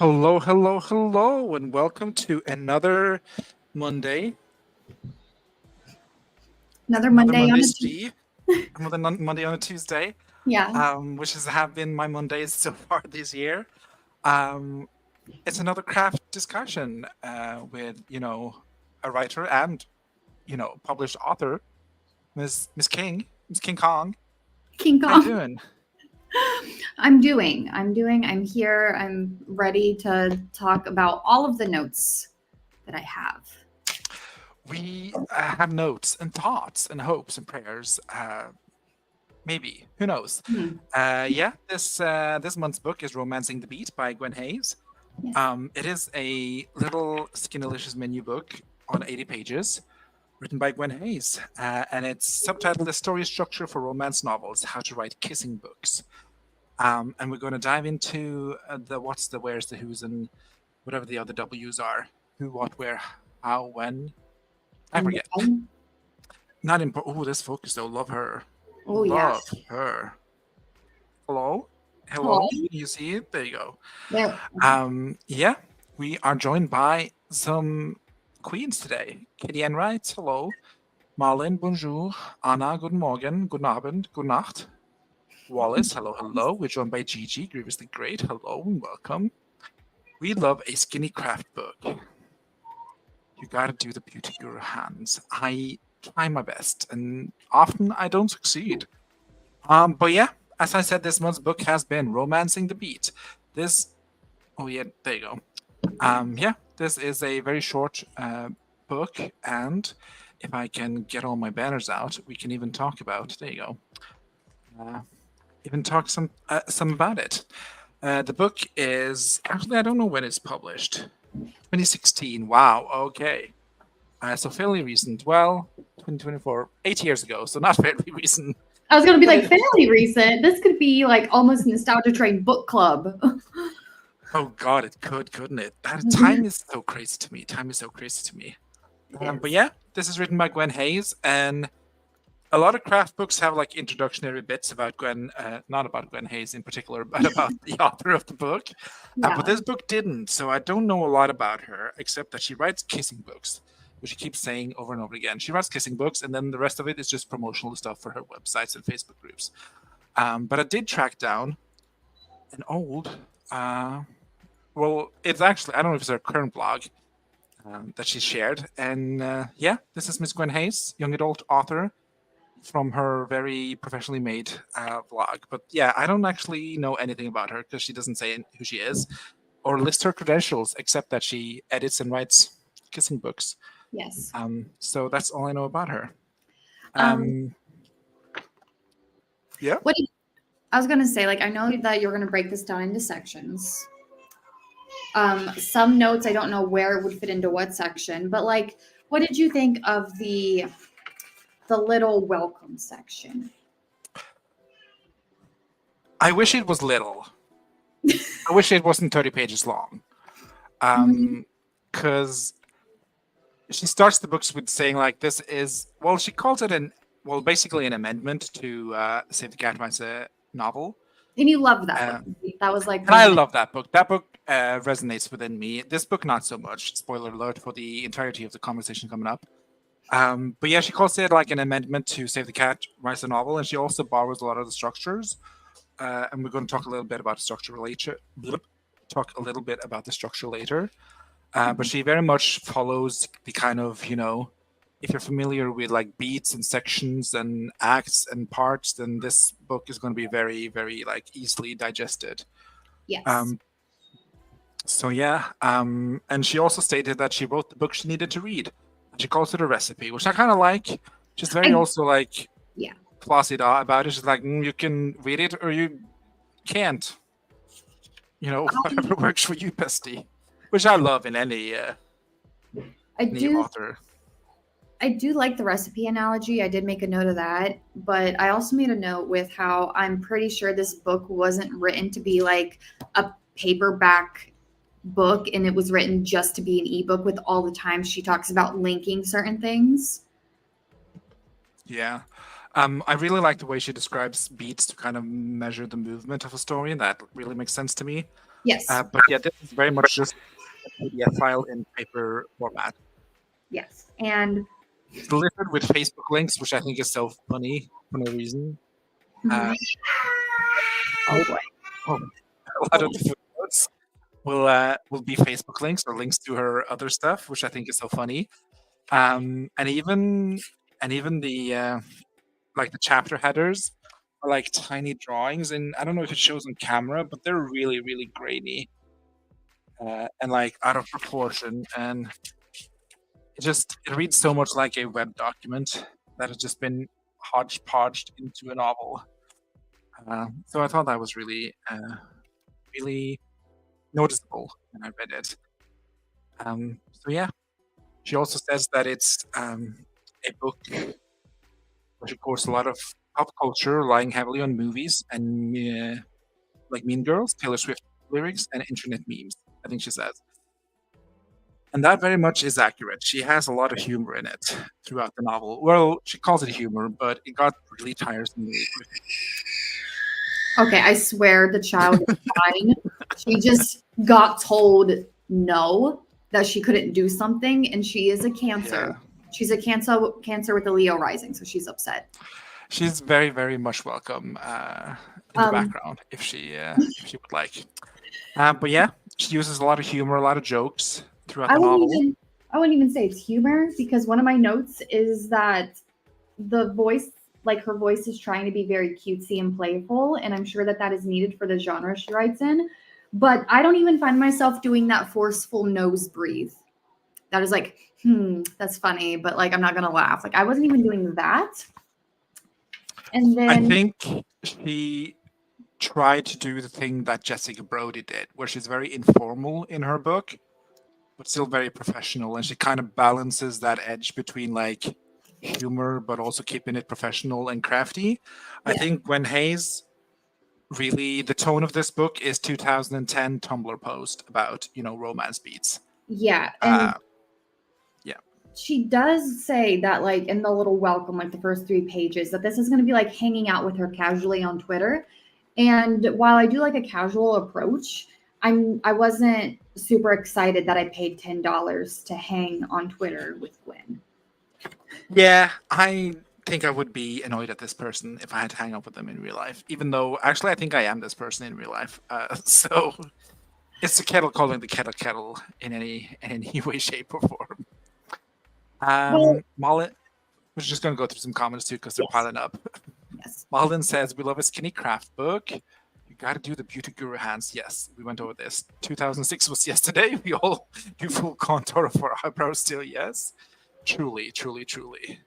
Hello, hello, hello, and welcome to another Monday, Another another Monday on Monday, a Tuesday. Steve, Monday on a Tuesday, Yeah. which has have been my Mondays so far this year. Um, it's another craft discussion with a writer and published author, Miss King Kong. King How you Kong. doing? I'm here. I'm ready to talk about all of the notes that I have. We have notes and thoughts and hopes and prayers. Maybe. Who knows? Hmm. This month's book is "Romancing the Beat" by Gwen Hayes. Yes. It is a little Skinnylicious menu book on 80 pages, written by Gwen Hayes, and it's subtitled "The Story Structure for Romance Novels: How to Write Kissing Books." And we're going to dive into the what's, the where's, the who's, and whatever the other W's are. Who, what, where, how, when. I And forget. then, Not important. Oh, this focus though. Love her. oh yeah. Love her. Hello? Hello. Hello? You see it? There you go. There. Yeah, we are joined by some queens today. Kitty Ann writes, hello. Malin, bonjour. Anna, guten Morgen. Guten Abend. Gute Nacht. Wallace, hello, hello. We're joined by Gigi, grievously great. Hello and welcome. We love a skinny craft book. You gotta do the beauty guru hands. I try my best, and often I don't succeed. But yeah, as I said, this month's book has been Romancing the Beat. This, oh yeah, there you go. Yeah, this is a very short book, and if I can get all my banners out, we can even talk about. There you go. Even talk some about it. The book is actually, I don't know when it's published. 2016. Wow. Okay. So fairly recent. Well, 2024, 8 years ago. So not fairly recent. I was gonna be But like it, fairly recent. This could be like almost nostalgia train book club. oh God, it could, couldn't it? That time is so crazy to me. Time is so crazy to me. It But is. yeah, this is written by Gwen Hayes, and a lot of craft books have like introductionary bits about Gwen, not about Gwen Hayes in particular, but about the author of the book. But Yeah. this book didn't, so I don't know a lot about her except that she writes kissing books, which she keeps saying over and over again. She writes kissing books, and then the rest of it is just promotional stuff for her websites and Facebook groups. But I did track down an old, well, it's actually, I don't know if it's her current blog that she shared. And yeah, this is Miss Gwen Hayes, young adult author from her very professionally made vlog. But yeah, I don't actually know anything about her because she doesn't say who she is or list her credentials, except that she edits and writes kissing books. Yes. So that's all I know about her. Um. Um, yeah. What did, I was gonna say, like, I know that you're gonna break this down into sections. Some notes I don't know where it would fit into what section, but like, what did you think of the little welcome section? I wish it was little. I wish it wasn't 30 pages long. Mhm. Because she starts the books with saying like this is, well, she calls it basically an amendment to Save the Cat Mice novel. And you loved that Uh, book. That was like and I one. love that book. That book resonates within me. This book, not so much. Spoiler alert for the entirety of the conversation coming up. But yeah, she calls it like an amendment to Save the Cat Mice novel, and she also borrows a lot of the structures. And we're going to talk a little bit about the structure later. Talk a little bit about the structure later. But she very much follows the kind of, if you're familiar with like beats and sections and acts and parts, then this book is going to be very, very like easily digested. Yes. Um, so yeah, and she also stated that she wrote the book she needed to read. She calls it a recipe, which I kind of like. She's very I also like yeah. placid about it. She's like, you can read it or you can't. Whatever works for you, bestie. Which I love in I any do author. I do like the recipe analogy. I did make a note of that, but I also made a note with how I'm pretty sure this book wasn't written to be like a paperback book and it was written just to be an ebook with all the times she talks about linking certain things. Yeah. I really like the way she describes beats to kind of measure the movement of a story. That really makes sense to me. Yes. But yeah, this is very much just a PDF file in paper format. Yes. And It's delivered with Facebook links, which I think is so funny for no reason. mhm. Uh, Oh boy. oh, a lot of the footnotes will be Facebook links or links to her other stuff, which I think is so funny. And even the like the chapter headers are like tiny drawings, and I don't know if it shows on camera, but they're really really grainy and like out of proportion, and it reads so much like a web document that has just been hodgepodged into a novel. So I thought that was really noticeable when I read it. So yeah, she also says that it's a book which explores a lot of pop culture, relying heavily on movies and like Mean Girls, Taylor Swift lyrics, and internet memes. I think she says, and that very much is accurate. She has a lot of humor in it throughout the novel. Well, she calls it humor, but it got really tiresome really quickly. Okay, I swear the child is fine. She just got told no, that she couldn't do something, and she is a Cancer. Yeah. She's a Cancer with a Leo rising, so she's upset. She's very, very much welcome in the Um, background if she would like. But yeah, she uses a lot of humor, a lot of jokes throughout I the wouldn't novel. even I wouldn't even say it's humor because one of my notes is that the voice, like her voice, is trying to be very cutesy and playful, and I'm sure that that is needed for the genre she writes in. But I don't even find myself doing that forceful nose breathe. That is like, that's funny, but like I'm not gonna laugh. Like I wasn't even doing that. And I then think she tried to do the thing that Jessica Brody did, where she's very informal in her book, but still very professional, and she kind of balances that edge between like humor but also keeping it professional and crafty. I yeah, think Gwen Hayes really the tone of this book is 2010 Tumblr post about romance beats. yeah, and Uh, yeah, she does say that like in the little welcome, like the first 3 pages, that this is going to be like hanging out with her casually on Twitter. And while I do like a casual approach, I wasn't super excited that I paid $10 to hang on Twitter with Gwen. yeah. I think I would be annoyed at this person if I had to hang out with them in real life. Even though actually I think I am this person in real life. So it's the kettle calling the kettle kettle in any way, shape, or form. Well, Malin, we're just gonna go through some comments too because they're yes, piling up. yes. Malin says we love a skinny craft book. You got to do the beauty guru hands. Yes, we went over this. 2006 was yesterday. We all do full contour of our eyebrows still. Yes, truly, truly, truly.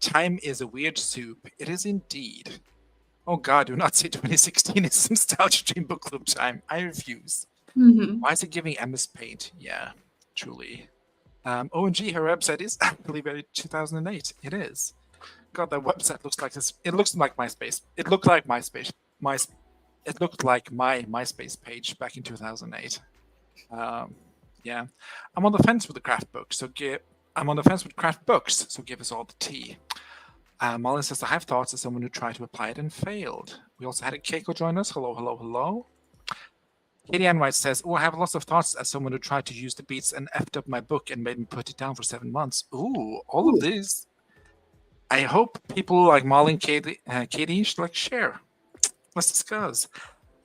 Time is a weird soup. It is indeed. Oh God, do not say 2016 is nostalgia dream book club time. I refuse. Hmm. Why is it giving MS Paint? Yeah, truly. OMG, her website is actually very 2008. It is. God, that website looks like this. It looks like MySpace. It looked like MySpace. My, it looked like my MySpace page back in 2008. Um, yeah, I'm on the fence with the craft book. I'm on the fence with craft books. So give us all the tea. Malin says I have thoughts as someone who tried to apply it and failed. We also had a Keiko join us. Hello, hello, hello. Katie Ann White says, "Oh, I have lots of thoughts as someone who tried to use the beats and effed up my book and made me put it down for 7 months." Ooh, all of Ooh. this. I hope people like Malin, Katie should like share. Let's discuss.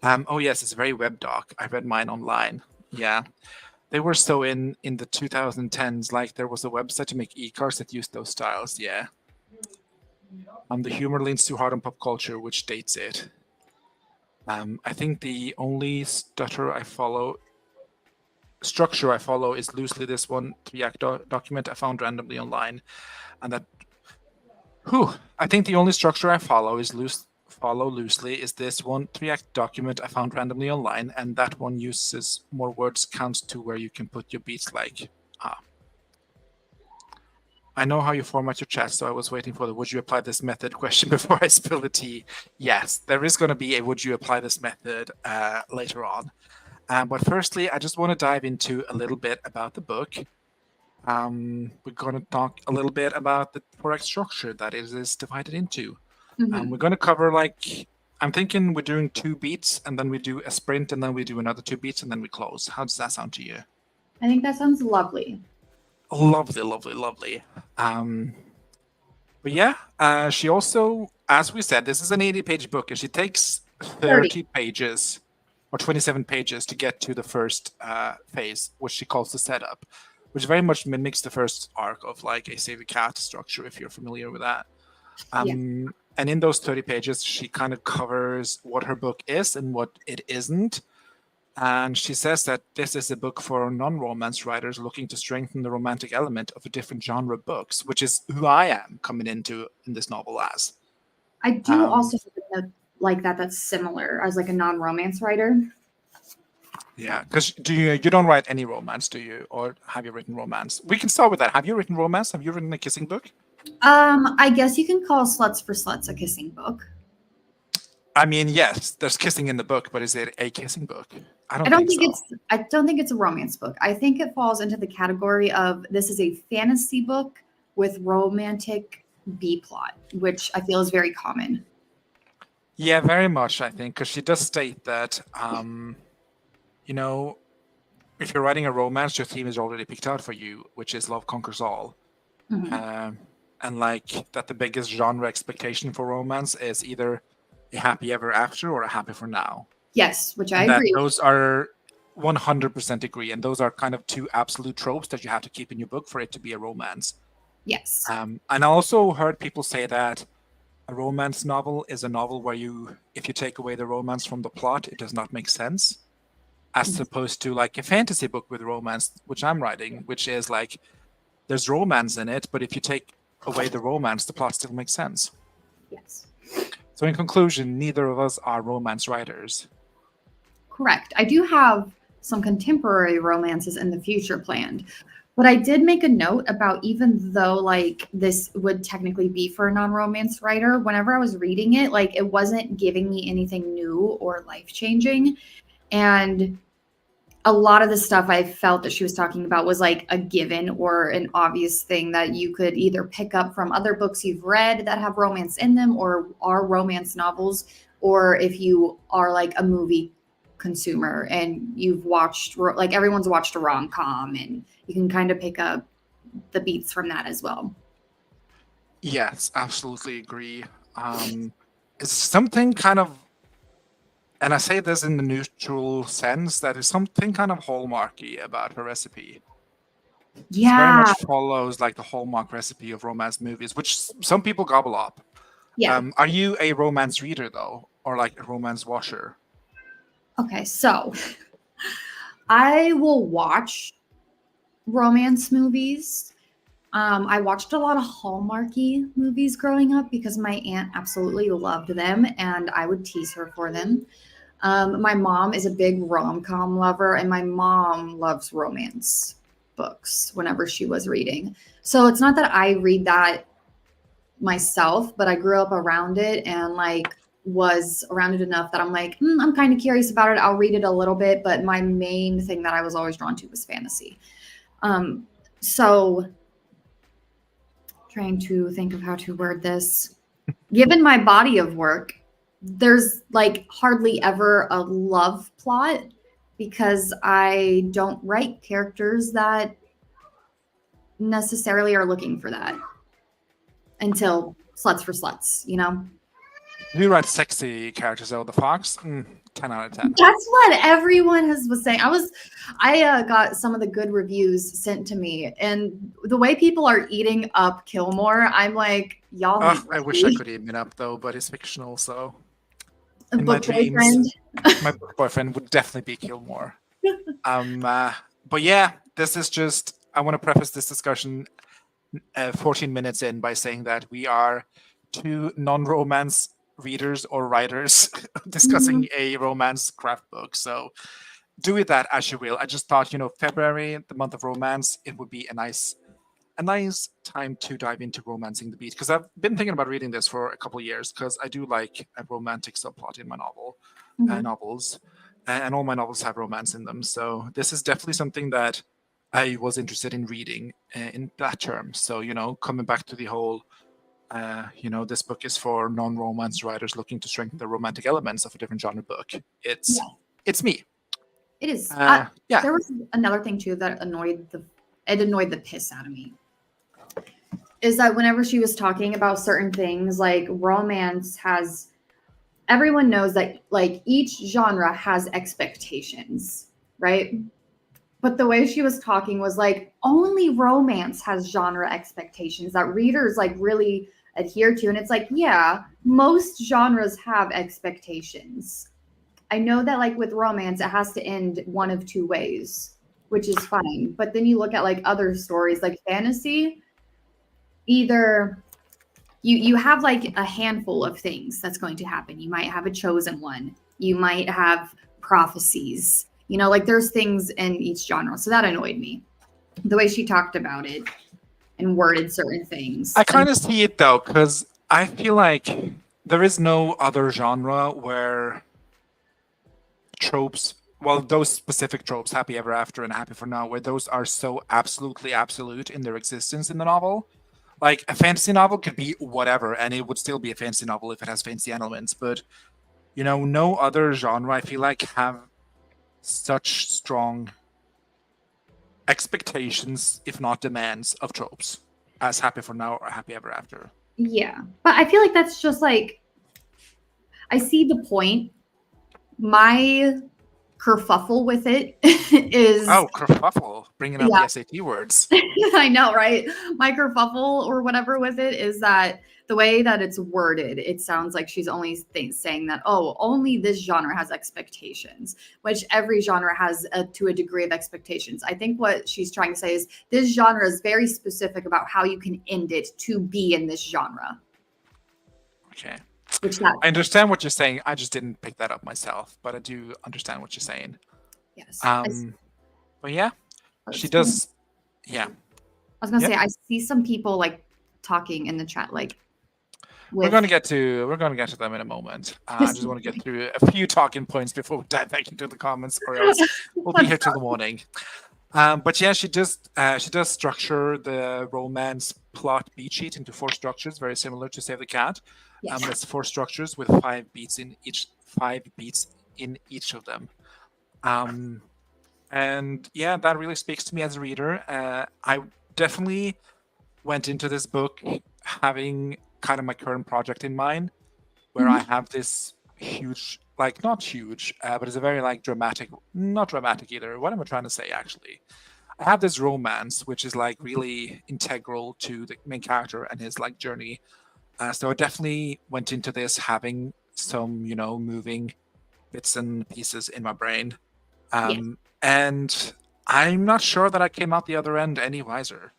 Oh yes, it's a very web doc. I read mine online. Yeah, they were so in the 2010s. Like there was a website to make e-cards that used those styles. Yeah. The humor leans too hard on pop culture, which dates it. I think the only structure I follow is loosely this one 3-act document I found randomly online, and that. Whew, I think the only structure I follow loosely is this one 3-act document I found randomly online, and that one uses more words counts to where you can put your beats like. I know how you format your chat, so I was waiting for the would you apply this method question before I spill the tea. Yes, there is going to be a would you apply this method later on. But firstly, I just want to dive into a little bit about the book. We're going to talk a little bit about the 4-act structure that it is divided into. Mhm. We're going to cover like I'm thinking we're doing 2 beats, and then we do a sprint, and then we do another 2 beats, and then we close. How does that sound to you? I think that sounds lovely. Lovely, lovely, lovely. But yeah, she also, as we said, this is an 80-page book, and she takes 30 pages or 27 pages to get to the first phase, which she calls the setup, which very much mimics the first arc of like a Save a Cat structure, if you're familiar with that. Yeah. And in those 30 pages, she kind of covers what her book is and what it isn't. And she says that this is a book for non-romance writers looking to strengthen the romantic element of a different genre books, which is who I am coming into in this novel as. I do also have a note like that that's similar as like a non-romance writer. Yeah, because you don't write any romance, do you? Or have you written romance? We can start with that. Have you written romance? Have you written a kissing book? I guess you can call Sluts for Sluts a kissing book. I mean, yes, there's kissing in the book, but is it a kissing book? I don't think so. I don't think it's a romance book. I think it falls into the category of this is a fantasy book with romantic B plot, which I feel is very common. Yeah, very much, I think, because she does state that, if you're writing a romance, your theme is already picked out for you, which is love conquers all. Mm-hmm. And like that the biggest genre expectation for romance is either a happy ever after or a happy for now. Yes, which I agree. Those are 100% agree. And those are kind of 2 absolute tropes that you have to keep in your book for it to be a romance. Yes. And I also heard people say that a romance novel is a novel where if you take away the romance from the plot, it does not make sense. As opposed to like a fantasy book with romance, which I'm writing, which is like there's romance in it, but if you take away the romance, the plot still makes sense. Yes. So in conclusion, neither of us are romance writers. Correct. I do have some contemporary romances in the future planned. But I did make a note about, even though like this would technically be for a non-romance writer, whenever I was reading it, like it wasn't giving me anything new or life-changing. And a lot of the stuff I felt that she was talking about was like a given or an obvious thing that you could either pick up from other books you've read that have romance in them or are romance novels, or if you are like a movie consumer and you've watched, like everyone's watched a rom-com, and you can kind of pick up the beats from that as well. Yes, absolutely agree. It's something kind of, and I say this in the neutral sense, that is something kind of hallmarky about her recipe. Yeah. It very much follows like the hallmark recipe of romance movies, which some people gobble up. Yeah. Are you a romance reader though, or like a romance watcher? Okay, so I will watch romance movies. I watched a lot of Hallmarky movies growing up because my aunt absolutely loved them, and I would tease her for them. My mom is a big rom-com lover, and my mom loves romance books whenever she was reading. So it's not that I read that myself, but I grew up around it and like was around it enough that I'm like, I'm kind of curious about it. I'll read it a little bit, but my main thing that I was always drawn to was fantasy. So trying to think of how to word this. Given my body of work, there's like hardly ever a love plot because I don't write characters that necessarily are looking for that until Sluts for Sluts, you know? You write sexy characters though. The Fox, 10 out of 10. That's what everyone was saying. I got some of the good reviews sent to me, and the way people are eating up Kilmore, I'm like, y'all. I wish I could eat him up though, but he's fictional, so. In my dreams, my boyfriend would definitely be Kilmore. But yeah, this is just, I want to preface this discussion 14 minutes in by saying that we are 2 non-romance readers or writers discussing a romance craft book. So do with that as you will. I just thought, February, the month of romance, it would be a nice time to dive into romancing the beat, because I've been thinking about reading this for a couple of years because I do like a romantic subplot in my novels, and all my novels have romance in them. So this is definitely something that I was interested in reading in that term. So, coming back to the whole This book is for non-romance writers looking to strengthen the romantic elements of a different genre book. It's me. It is. Yeah. There was another thing too that annoyed the piss out of me. Is that whenever she was talking about certain things, like romance has, everyone knows that like each genre has expectations, right? But the way she was talking was like only romance has genre expectations that readers like really adhere to. And it's like, yeah, most genres have expectations. I know that like with romance, it has to end one of two ways, which is fine. But then you look at like other stories like fantasy, either you have like a handful of things that's going to happen. You might have a chosen one. You might have prophecies. Like there's things in each genre. So that annoyed me. The way she talked about it and worded certain things. I kind of see it though, because I feel like there is no other genre where tropes, well, those specific tropes, happy ever after and happy for now, where those are so absolutely absolute in their existence in the novel. Like a fantasy novel could be whatever, and it would still be a fantasy novel if it has fantasy elements. But no other genre I feel like have such strong expectations, if not demands, of tropes as happy for now or happy ever after. Yeah, but I feel like that's just like, I see the point. My kerfuffle with it is kerfuffle, bringing up the SAT words. I know, right? My kerfuffle or whatever with it is that the way that it's worded, it sounds like she's only saying that, only this genre has expectations, which every genre has to a degree of expectations. I think what she's trying to say is this genre is very specific about how you can end it to be in this genre. Okay. I understand what you're saying. I just didn't pick that up myself, but I do understand what you're saying. Yes. But yeah, she does. Yeah. I was gonna say I see some people like talking in the chat, like. We're gonna get to them in a moment. I just want to get through a few talking points before we dive back into the comments, or else we'll be here till the morning. But yeah, she does structure the romance plot beat sheet into 4 structures, very similar to Save the Cat. Yes. That's 4 structures with 5 beats in each of them. And yeah, that really speaks to me as a reader. I definitely went into this book having kind of my current project in mind, where I have this huge, like not huge, but it's a very like dramatic, not dramatic either. What am I trying to say actually? I have this romance, which is like really integral to the main character and his like journey. So I definitely went into this having some, moving bits and pieces in my brain. And I'm not sure that I came out the other end any wiser.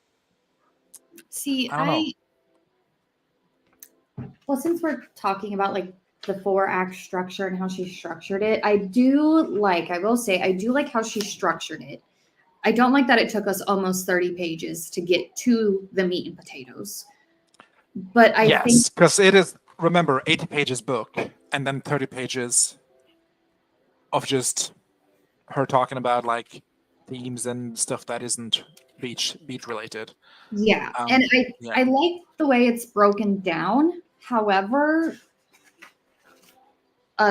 See, I don't know. Well, since we're talking about like the 4-act structure and how she structured it, I will say, I do like how she structured it. I don't like that it took us almost 30 pages to get to the meat and potatoes. But I think because it is, remember, 80 pages book and then 30 pages of just her talking about like themes and stuff that isn't beat related. Yeah, and I like the way it's broken down. However,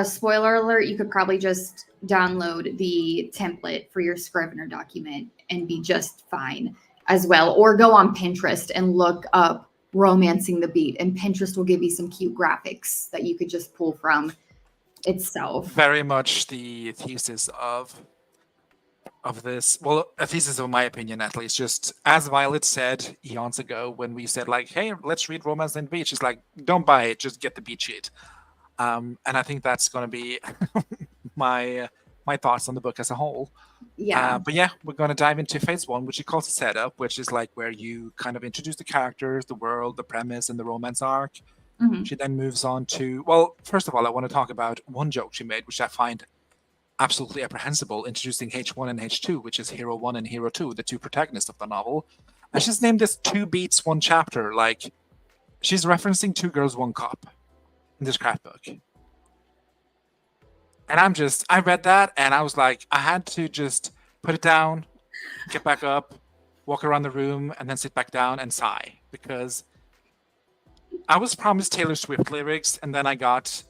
spoiler alert, you could probably just download the template for your Scrivener document and be just fine as well. Or go on Pinterest and look up Romancing the Beat, and Pinterest will give you some cute graphics that you could just pull from itself. Very much the thesis of this, well, a thesis of my opinion at least, just as Violet said eons ago when we said like, hey, let's read Romance and the Beat. She's like, don't buy it, just get the beat sheet. And I think that's going to be my thoughts on the book as a whole. Yeah. But yeah, we're going to dive into phase 1, which she calls the setup, which is like where you kind of introduce the characters, the world, the premise, and the romance arc. She then moves on to, well, first of all, I want to talk about one joke she made, which I find absolutely apprehensible, introducing H1 and H2, which is Hero 1 and Hero 2, the 2 protagonists of the novel. And she's named this 2 beats, 1 chapter. Like, she's referencing 2 girls, 1 cup in this crap book. And I read that and I was like, I had to just put it down, get back up, walk around the room, and then sit back down and sigh. Because I was promised Taylor Swift lyrics, and then I got,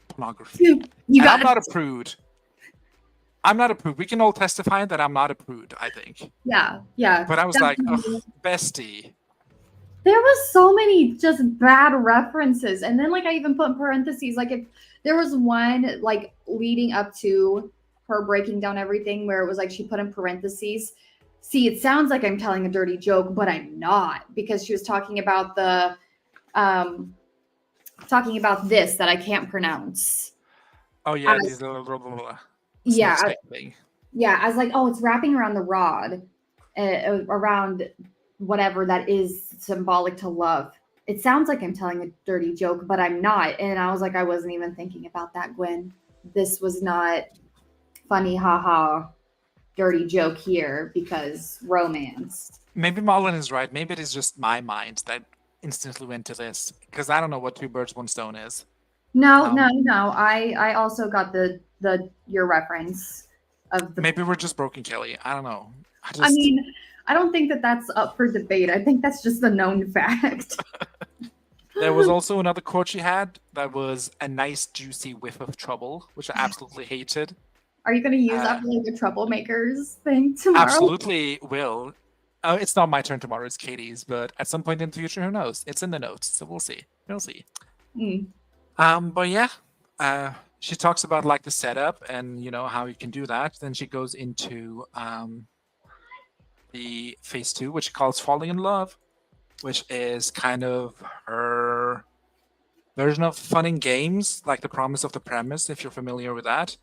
pornography. You And I'm got not a prude. I'm not a prude. We can all testify that I'm not a prude, I think. yeah, But I was like, ugh, definitely. bestie. There was so many just bad references, and then like I even put in parentheses, like if there was one like leading up to her breaking down everything where it was like she put in parentheses, see, it sounds like I'm telling a dirty joke, but I'm not, because she was talking about the talking about this that I can't pronounce. Oh, yeah, As, these little blah, blah, blah, yeah, snake thing. yeah, I was like, oh, it's wrapping around the rod, around whatever that is symbolic to love. It sounds like I'm telling a dirty joke, but I'm not. And I was like, I wasn't even thinking about that, Gwen. This was not funny, haha, dirty joke here because romance. Maybe Malin is right. Maybe it is just my mind that instantly went to this. Because I don't know what two birds, one stone is. No. I also got the your reference of the. Maybe we're just broken, Kelly. I don't know. I mean, I don't think that that's up for debate. I think that's just a known fact. There was also another quote she had that was a nice juicy whiff of trouble, which I absolutely hated. Are you going to use that for like the troublemakers thing tomorrow? Absolutely will. Oh, it's not my turn tomorrow, it's Katie's, but at some point in the future, who knows? It's in the notes, so we'll see. We'll see. But yeah, she talks about like the setup and how you can do that. Then she goes into the phase 2, which she calls falling in love, which is kind of her version of fun and games, like the promise of the premise, if you're familiar with that.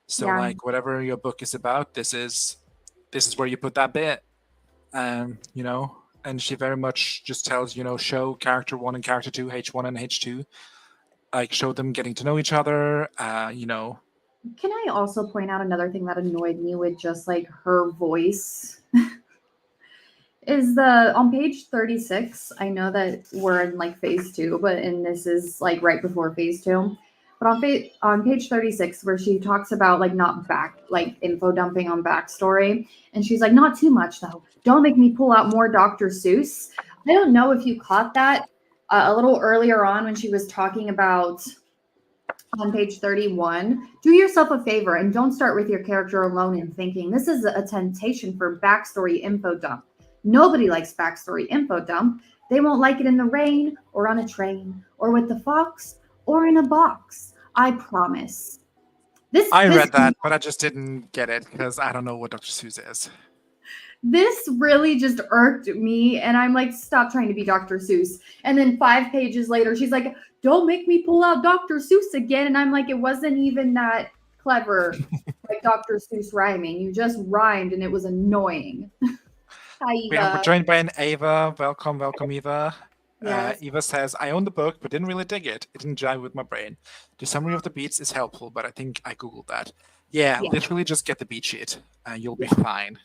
So Yeah. like whatever your book is about, this is where you put that bit. And she very much just tells, show character 1 and character 2, H1 and H2, like show them getting to know each other, Can I also point out another thing that annoyed me with just like her voice? Is on page 36, I know that we're in like phase 2, and this is like right before phase 2. But on page 36, where she talks about like not info dumping on backstory, and she's like, not too much though. Don't make me pull out more Dr. Seuss. I don't know if you caught that a little earlier on when she was talking about on page 31. Do yourself a favor and don't start with your character alone and thinking this is a temptation for backstory info dump. Nobody likes backstory info dump. They won't like it in the rain or on a train or with the fox or in a box. I promise. I read that, but I just didn't get it because I don't know what Dr. Seuss is. This really just irked me, and I'm like, stop trying to be Dr. Seuss. And then 5 pages later, she's like, don't make me pull out Dr. Seuss again. And I'm like, it wasn't even that clever, like Dr. Seuss rhyming. You just rhymed, and it was annoying. Hi, Eva. We're joined by an Eva. Welcome, Eva. Yes. Eva says, I own the book, but didn't really dig it. It didn't jive with my brain. The summary of the beats is helpful, but I think I Googled that. Yeah. Literally just get the beat sheet. You'll be fine.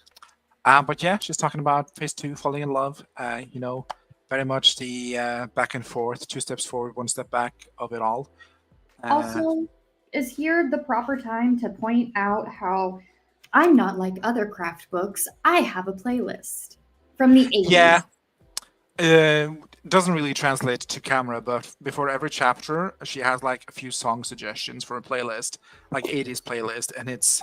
But yeah, she's talking about phase 2, falling in love. Very much the back and forth, 2 steps forward, 1 step back of it all. Also, is here the proper time to point out how I'm not like other craft books. I have a playlist from the 80s. Yeah. Doesn't really translate to camera, but before every chapter, she has like a few song suggestions for a playlist, like 80s playlist, and it's,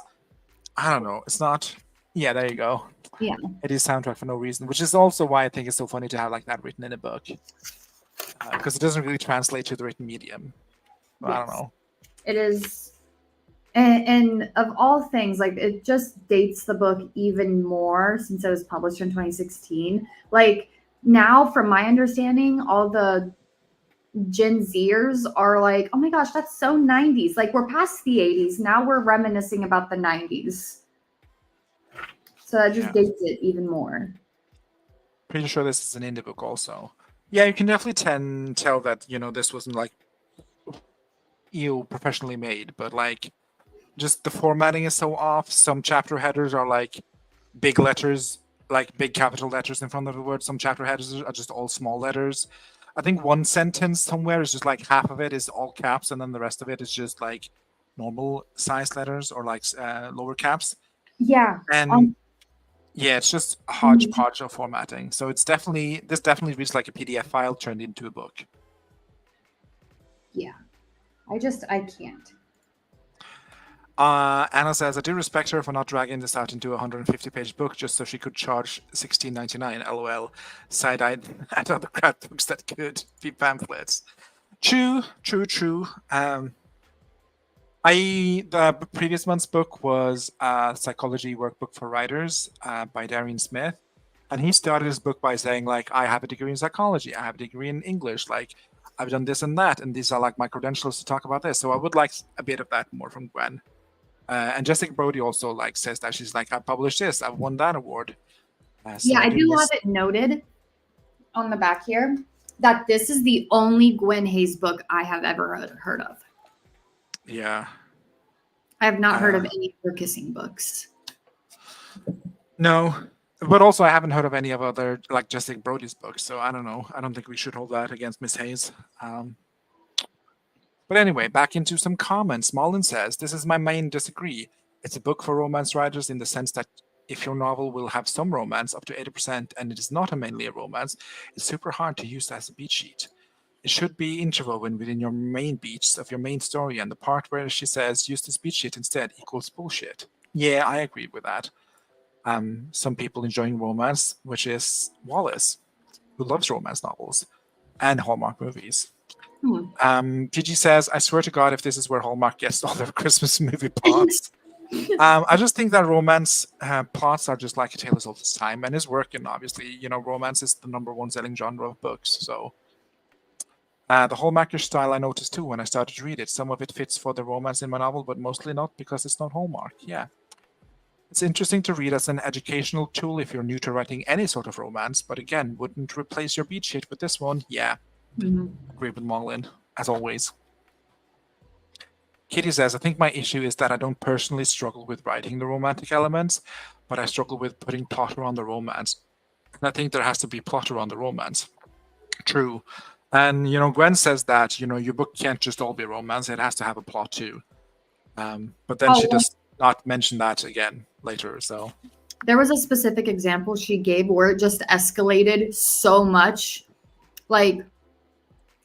I don't know, it's not, yeah, there you go. Yeah. It is soundtrack for no reason, which is also why I think it's so funny to have like that written in a book, because it doesn't really translate to the written medium. Yes. I don't know. It is, and of all things, like it just dates the book even more since it was published in 2016. Like now, from my understanding, all the Gen Zers are like, oh my gosh, that's so 90s. Like we're past the 80s. Now we're reminiscing about the 90s. So that just dates it even more. Pretty sure this is an indie book also. Yeah, you can definitely tell that, this wasn't like professionally made, but like just the formatting is so off. Some chapter headers are like big letters, like big capital letters in front of the word. Some chapter headers are just all small letters. I think one sentence somewhere is just like half of it is all caps, and then the rest of it is just like normal size letters or like lower caps. Yeah. And yeah, it's just a hodgepodge of formatting. So this definitely reads like a PDF file turned into a book. Yeah. I can't. Anna says, I do respect her for not dragging this out into a 150-page book just so she could charge $16.99. LOL. Side-eyed at other crap books that could be pamphlets. True. The previous month's book was a psychology workbook for writers by Darian Smith. And he started his book by saying, like, I have a degree in psychology, I have a degree in English, like, I've done this and that, and these are like my credentials to talk about this. So I would like a bit of that more from Gwen. And Jessica Brody also like says that she's like, I published this, I've won that award. Yeah, I do have it noted on the back here that this is the only Gwen Hayes book I have ever heard of. Yeah. I have not heard of any of her kissing books. No, but also I haven't heard of any of other like Jessica Brody's books, so I don't know. I don't think we should hold that against Miss Hayes. But anyway, back into some comments. Malin says, this is my main disagree. It's a book for romance writers in the sense that if your novel will have some romance, up to 80%, and it is not mainly a romance, it's super hard to use as a beat sheet. It should be interwoven within your main beats of your main story, and the part where she says, use this beat sheet instead equals bullshit. Yeah, I agree with that. Some people enjoying romance, which is Wallace, who loves romance novels and Hallmark movies. Gigi says, I swear to God, if this is where Hallmark gets all their Christmas movie plots. I just think that romance plots are just like a tale as old as time and is working, obviously. You know, romance is the #1 selling genre of books. So the Hallmarkish style I noticed too when I started to read it. Some of it fits for the romance in my novel, but mostly not because it's not Hallmark. Yeah. It's interesting to read as an educational tool if you're new to writing any sort of romance, but again, wouldn't replace your beat sheet with this one. Yeah. Agree with Malin, as always. Kitty says, I think my issue is that I don't personally struggle with writing the romantic elements, but I struggle with putting plot around the romance. And I think there has to be plot around the romance. True. And, you know, Gwen says that, you know, your book can't just all be romance, it has to have a plot too. But then she does not mention that again later, so. There was a specific example she gave where it just escalated so much. Like,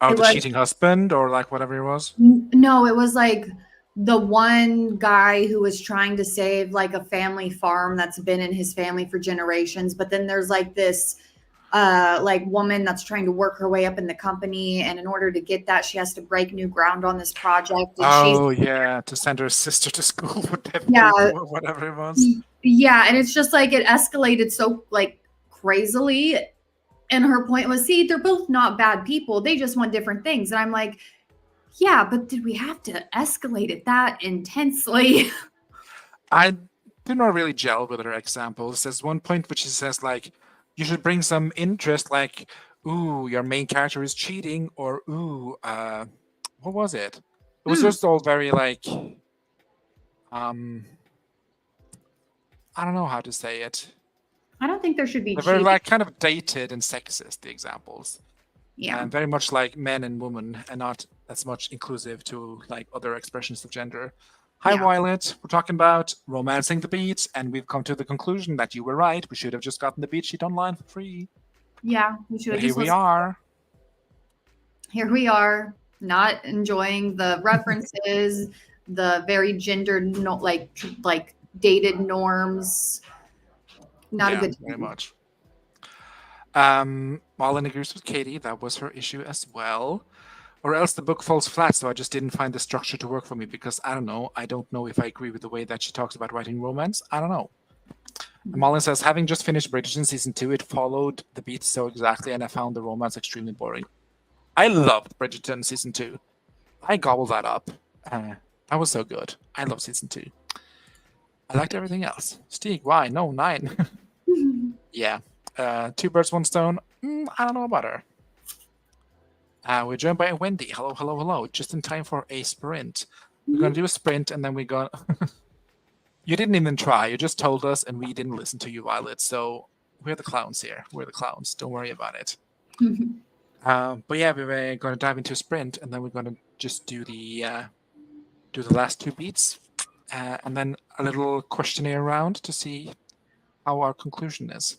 oh, the cheating husband or like whatever it was? No, it was like the one guy who was trying to save like a family farm that's been in his family for generations. But then there's like this like woman that's trying to work her way up in the company. And in order to get that, she has to break new ground on this project. And yeah, to send her sister to school with them or whatever it was. Yeah, and it's just like it escalated so like crazily. And her point was, see, they're both not bad people. They just want different things. And I'm like, yeah, but did we have to escalate it that intensely? I do not really gel with her examples. There's one point which she says, like, you should bring some interest, like, ooh, your main character is cheating, or ooh, what was it? It was just all very, like, I don't know how to say it. I don't think there should be. They're very like kind of dated and sexist, the examples. Yeah. And very much like men and women, and not as much inclusive to like other expressions of gender. Hi, Violet. We're talking about romancing the beats, and we've come to the conclusion that you were right. We should have just gotten the beat sheet online for free. Yeah, we should. But here we are. Here we are, not enjoying the references, the very gendered, like dated norms. Not a good time. Very much. Malin agrees with Katie. That was her issue as well. Or else the book falls flat, so I just didn't find the structure to work for me because, I don't know, I don't know if I agree with the way that she talks about writing romance. I don't know. Malin says, having just finished Bridgerton Season 2, it followed the beats so exactly, and I found the romance extremely boring. I loved Bridgerton Season 2. I gobbled that up. That was so good. I love Season 2. I liked everything else. Stieg, why? No, 9. Yeah. 2 birds, 1 stone. I don't know about her. We're joined by Wendy. Hello, hello, hello. Just in time for a sprint. We're going to do a sprint, and then we're going to... You didn't even try. You just told us, and we didn't listen to you, Violet. So we're the clowns here. We're the clowns. Don't worry about it. But yeah, we're going to dive into a sprint, and then we're going to just do the last 2 beats. And then a little questionnaire round to see how our conclusion is.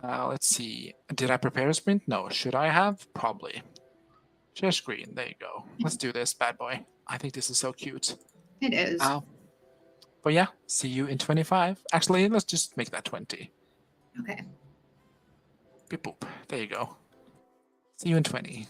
Let's see. Did I prepare a sprint? No. Should I have? Probably. Share screen. There you go. Let's do this, bad boy. I think this is so cute. It is. But yeah, see you in 25. Actually, let's just make that 20. Okay. Beep boop. There you go. See you in 20.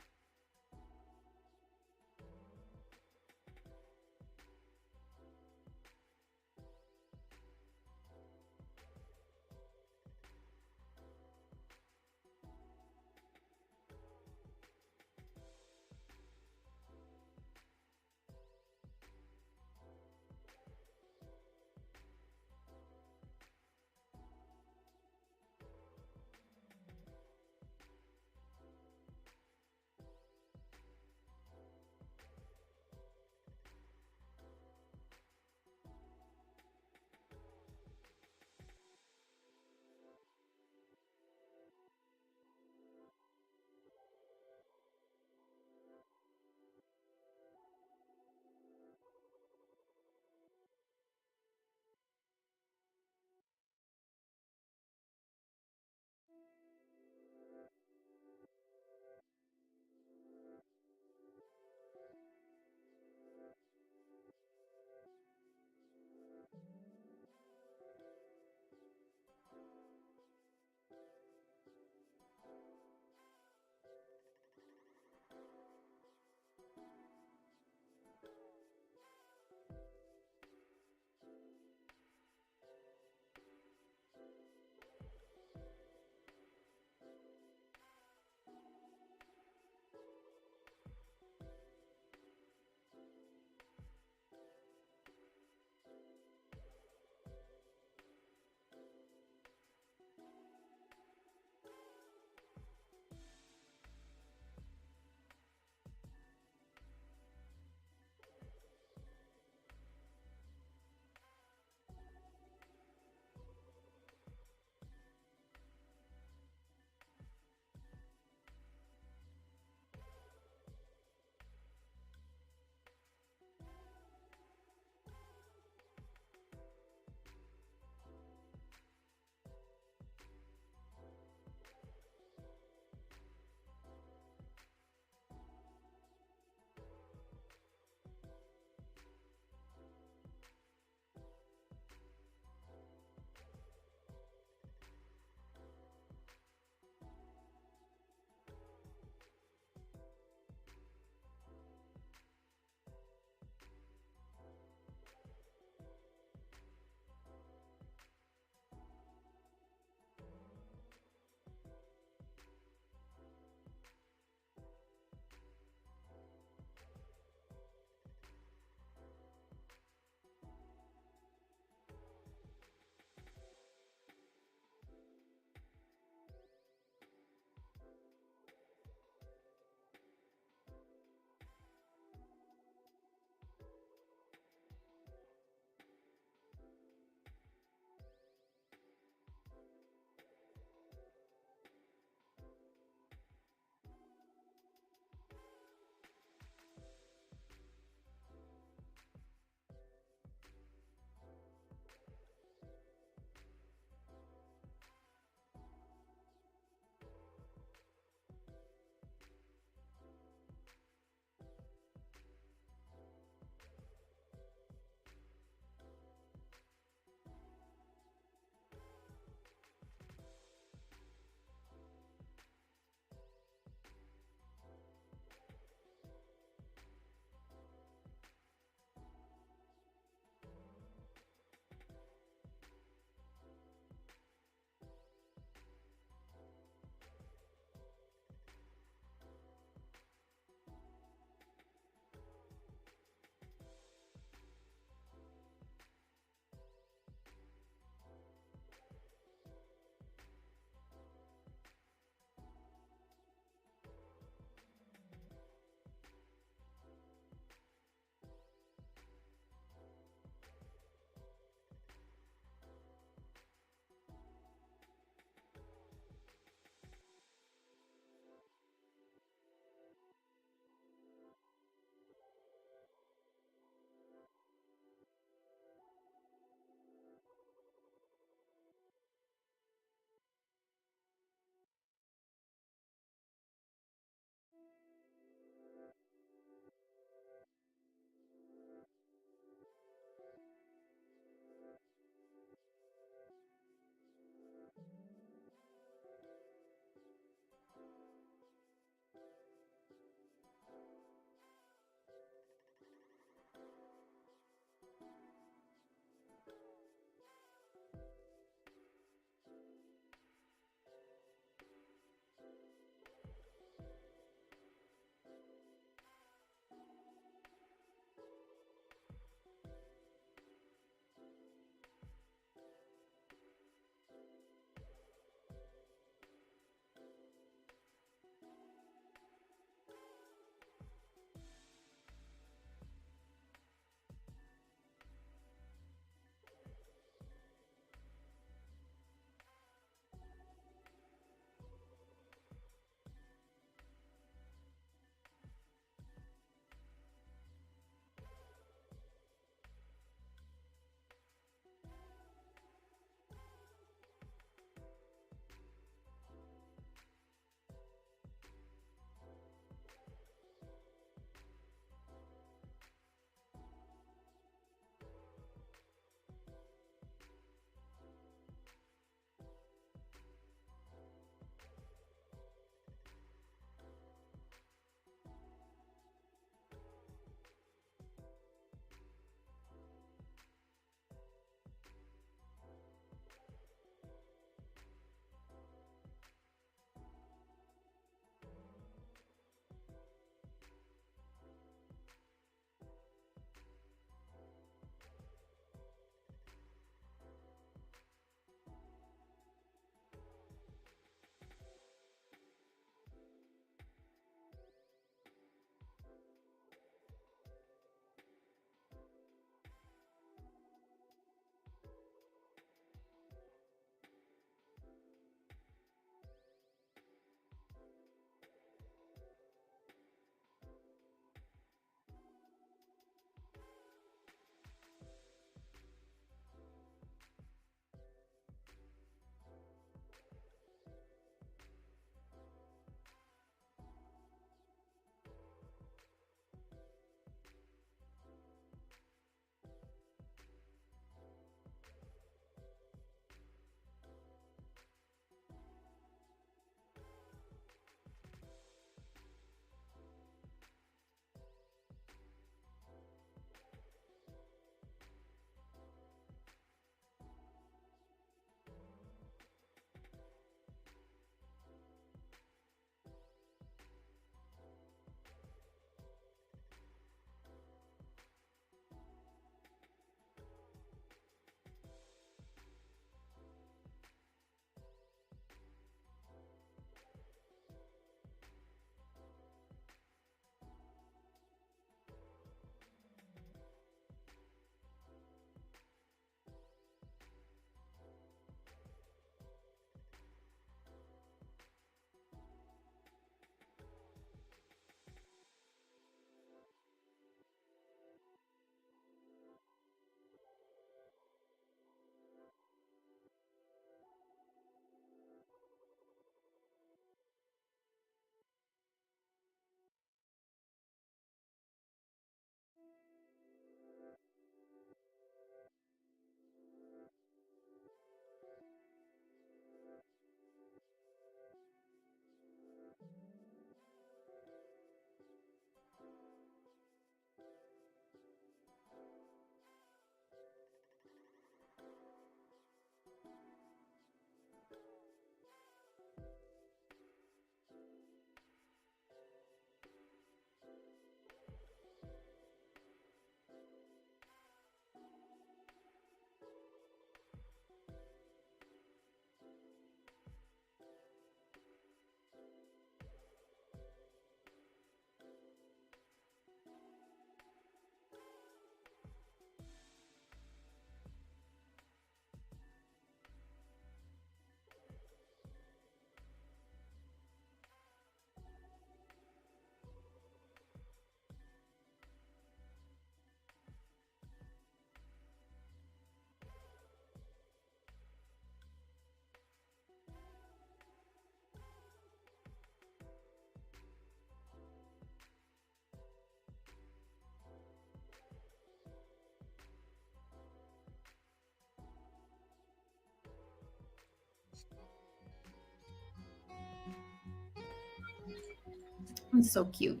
It's so cute.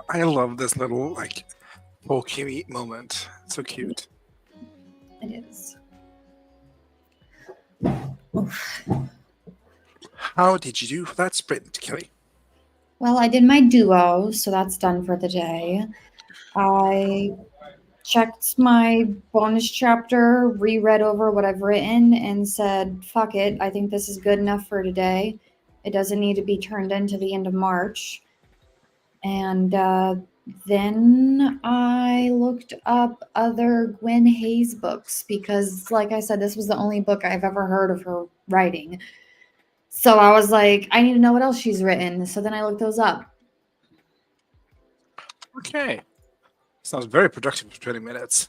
I love this little like pokey moment. So cute. It is. How did you do for that sprint, Kelly? Well, I did my duo, so that's done for the day. I checked my bonus chapter, reread over what I've written, and said, fuck it, I think this is good enough for today. It doesn't need to be turned into the end of March. And then I looked up other Gwen Hayes books because, like I said, this was the only book I've ever heard of her writing. So I was like, I need to know what else she's written. So then I looked those up. Okay. Sounds very productive for 20 minutes.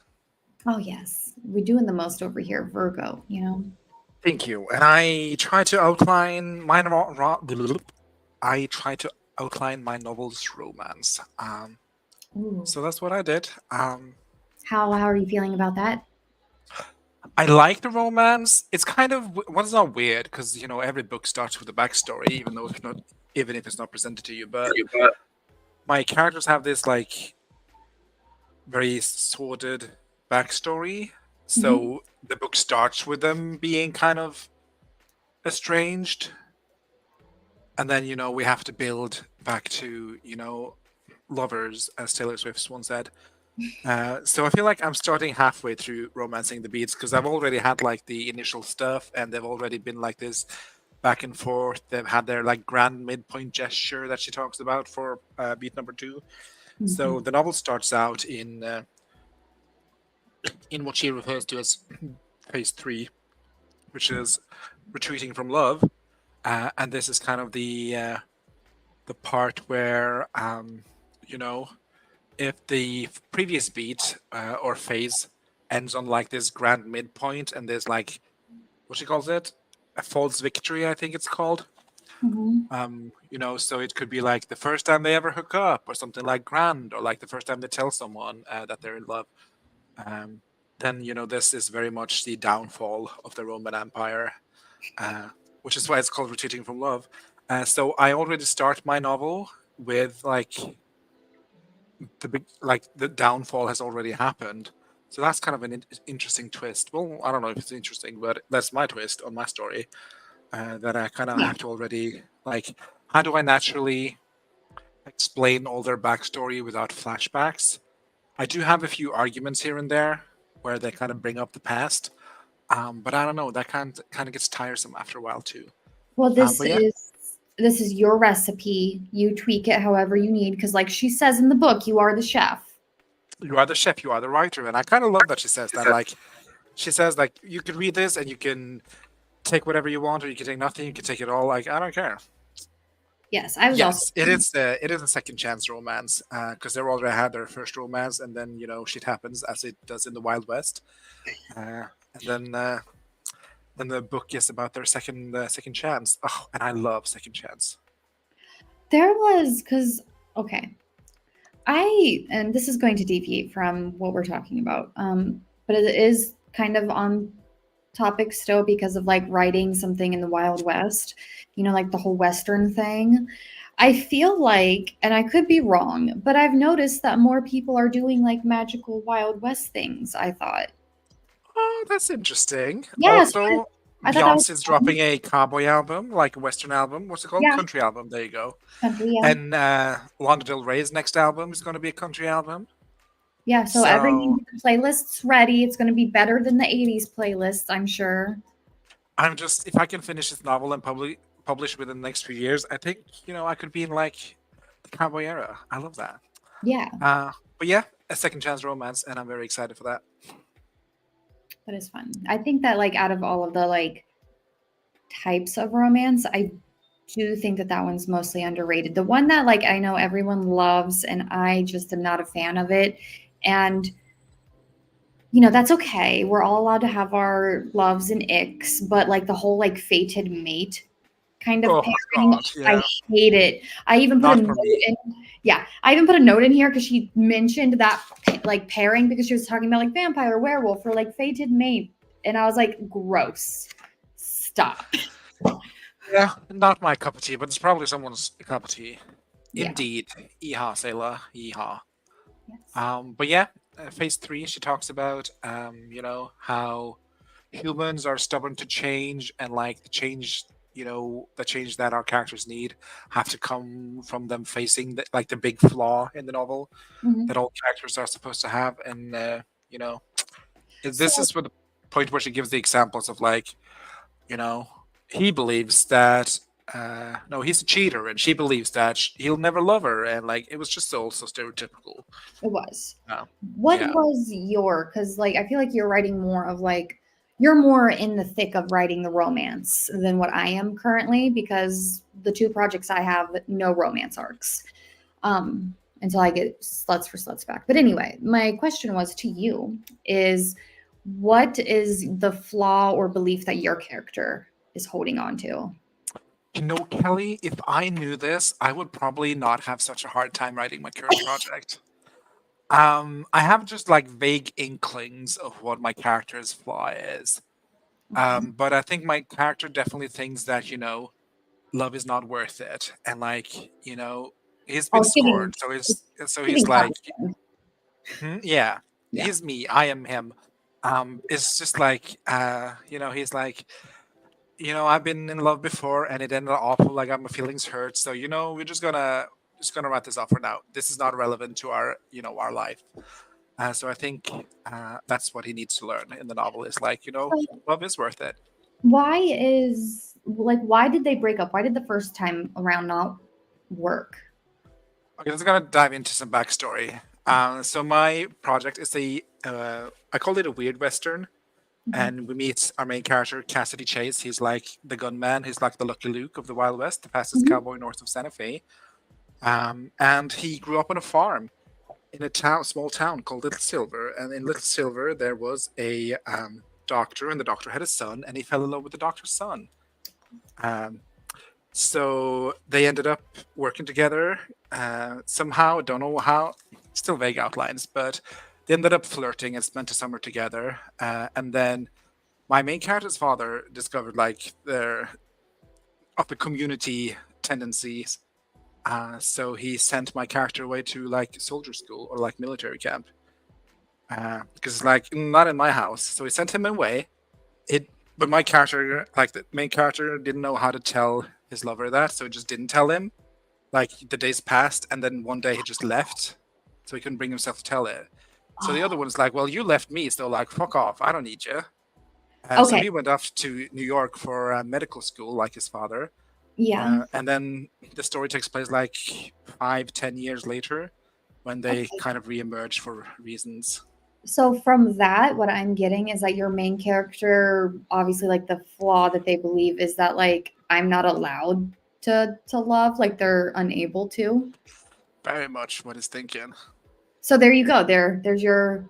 Oh, yes. We're doing the most over here, Virgo, you know? Thank you. And I try to outline my novel's romance. Ooh. So that's what I did. How are you feeling about that? I like the romance. It's kind of what's not weird because every book starts with a backstory, even if it's not presented to you. But my characters have this like very sordid backstory. So the book starts with them being kind of estranged, and then we have to build back to lovers, as Taylor Swift once said. So I feel like I'm starting halfway through romancing the beats because I've already had like the initial stuff, and they've already been like this back and forth. They've had their like grand midpoint gesture that she talks about for beat number 2. So the novel starts out in what she refers to as phase 3, which is retreating from love, and this is kind of the part where if the previous beat or phase ends on like this grand midpoint, and there's like what she calls it, a false victory, I think it's called. So it could be like the first time they ever hook up, or something like grand, or like the first time they tell someone that they're in love. Then this is very much the downfall of the Roman Empire, which is why it's called Retreating from Love. So I already start my novel with like the downfall has already happened. So that's kind of an interesting twist. Well, I don't know if it's interesting, but that's my twist on my story. That I kind of have to already like. How do I naturally explain all their backstory without flashbacks? I do have a few arguments here and there where they kind of bring up the past, but I don't know. That kind of gets tiresome after a while too. Well, But yeah, this is your recipe. You tweak it however you need because, like she says in the book, you are the chef. you are the chef, you are the writer, and I kind of love that she says that. Like, she says like you can read this and you can take whatever you want, or you can take nothing. You can take it all. Like, I don't care. Yes, I was also. Yes, it is a second chance romance because they already had their first romance, and then shit happens as it does in the Wild West, and then the book is about their second chance. Oh, and I love second chance. There was okay, and this is going to deviate from what we're talking about, but it is kind of on topic still because of like writing something in the Wild West, like the whole Western thing. I feel like, and I could be wrong, but I've noticed that more people are doing like magical Wild West things, I thought. Oh, that's interesting. Yes, Also, I thought that was Beyonce's dropping a cowboy album, like a Western album. What's it called? yeah, Country album. There you go. country, yeah. And Lana Del Rey's next album is going to be a country album. Yeah, so So the playlist's ready. It's going to be better than the 80s playlist, I'm sure. I'm just, if I can finish this novel and publish within the next few years, I think I could be in like the cowboy era. I love that. Yeah, But yeah, a second chance romance, and I'm very excited for that. that is fun. I think that like out of all of the like types of romance, I do think that that one's mostly underrated. The one that like I know everyone loves and I just am not a fan of it. And that's okay. We're all allowed to have our loves and icks, but like the whole like fated mate kind of Oh pairing, God, I yeah, hate it. I even put a not note for me. in. Yeah, I even put a note in here because she mentioned that like pairing because she was talking about like vampire, werewolf, or like fated mate, and I was like, gross. Stop. Yeah, not my cup of tea, but it's probably someone's cup of tea. Yeah. Indeed. Yeehaw, Sailor. Yeehaw. Yes. But yeah, phase three, she talks about, how humans are stubborn to change, and like the change, the change that our characters need have to come from them facing like the big flaw in the novel Hmm. that all characters are supposed to have. And, you know, this So is for the point where she gives the examples of like, you know, he believes that no, he's a cheater, and she believes that he'll never love her, and like it was just so stereotypical. it was. Uh, What yeah, was your? Because like I feel like you're writing more of like you're more in the thick of writing the romance than what I am currently because the two projects I have no romance arcs. Until I get sluts for sluts back. But anyway, my question was to you is what is the flaw or belief that your character is holding on to? Kelly, if I knew this, I would probably not have such a hard time writing my current project. I have just like vague inklings of what my character's flaw is. Okay. But I think my character definitely thinks that, love is not worth it. And like, he's Oh, been scorned. So it's he's giving like, Copland. yeah, Yeah. he's me, I am him. It's just like, he's like, I've been in love before and it ended awful, like got my feelings hurt. So, we're just gonna write this off for now. This is not relevant to our life. So I think that's what he needs to learn in the novel is like, So love is worth it. why did they break up? Why did the first time around not work? Okay, let's gonna dive into some backstory. So my project is I call it a weird western, Mhm. and we meet our main character, Cassidy Chase. He's like the gunman. He's like the Lucky Luke of the Wild West, the fastest Mhm. cowboy north of Santa Fe. And he grew up on a farm in a small town called Little Silver. And in Little Silver, there was a doctor, and the doctor had a son, and he fell in love with the doctor's son. Um, So they ended up working together somehow. Don't know how. Still vague outlines, but they ended up flirting and spent a summer together. And then my main character's father discovered like their upper community tendencies. So he sent my character away to like soldier school or like military camp because like not in my house. So he sent him away. But my character, like the main character, didn't know how to tell his lover that, so he just didn't tell him. Like the days passed, and then one day he just left, so he couldn't bring himself to tell it. So the other Oh, one's like, "Well, you left me, so like, fuck off. I don't need you." So okay. he went off to New York for medical school, like his father. Yeah. And then the story takes place like 5, 10 years later, when they Okay. kind of reemerge for reasons. So from that, what I'm getting is that your main character, obviously, like the flaw that they believe is that like I'm not allowed to love, like they're unable to. Very much what he's thinking. So there you go. There's your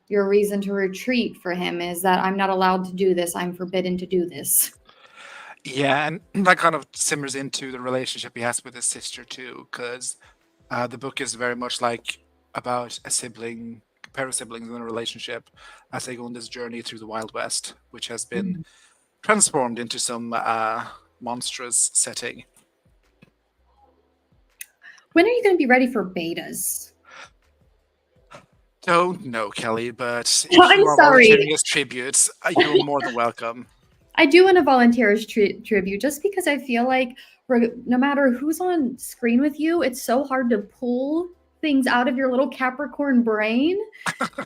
reason to retreat for him is that I'm not allowed to do this. I'm forbidden to do this. Yeah, and that kind of simmers into the relationship he has with his sister too, because the book is very much like about a pair of siblings in a relationship as they go on this journey through the Wild West, which has been Mhm. transformed into some monstrous setting. When are you going to be ready for betas? Don't know, Kelly, but if I'm you are sorry. volunteering as tributes, you're more than welcome. I do want to volunteer as tribute just because I feel like no matter who's on screen with you, it's so hard to pull things out of your little Capricorn brain.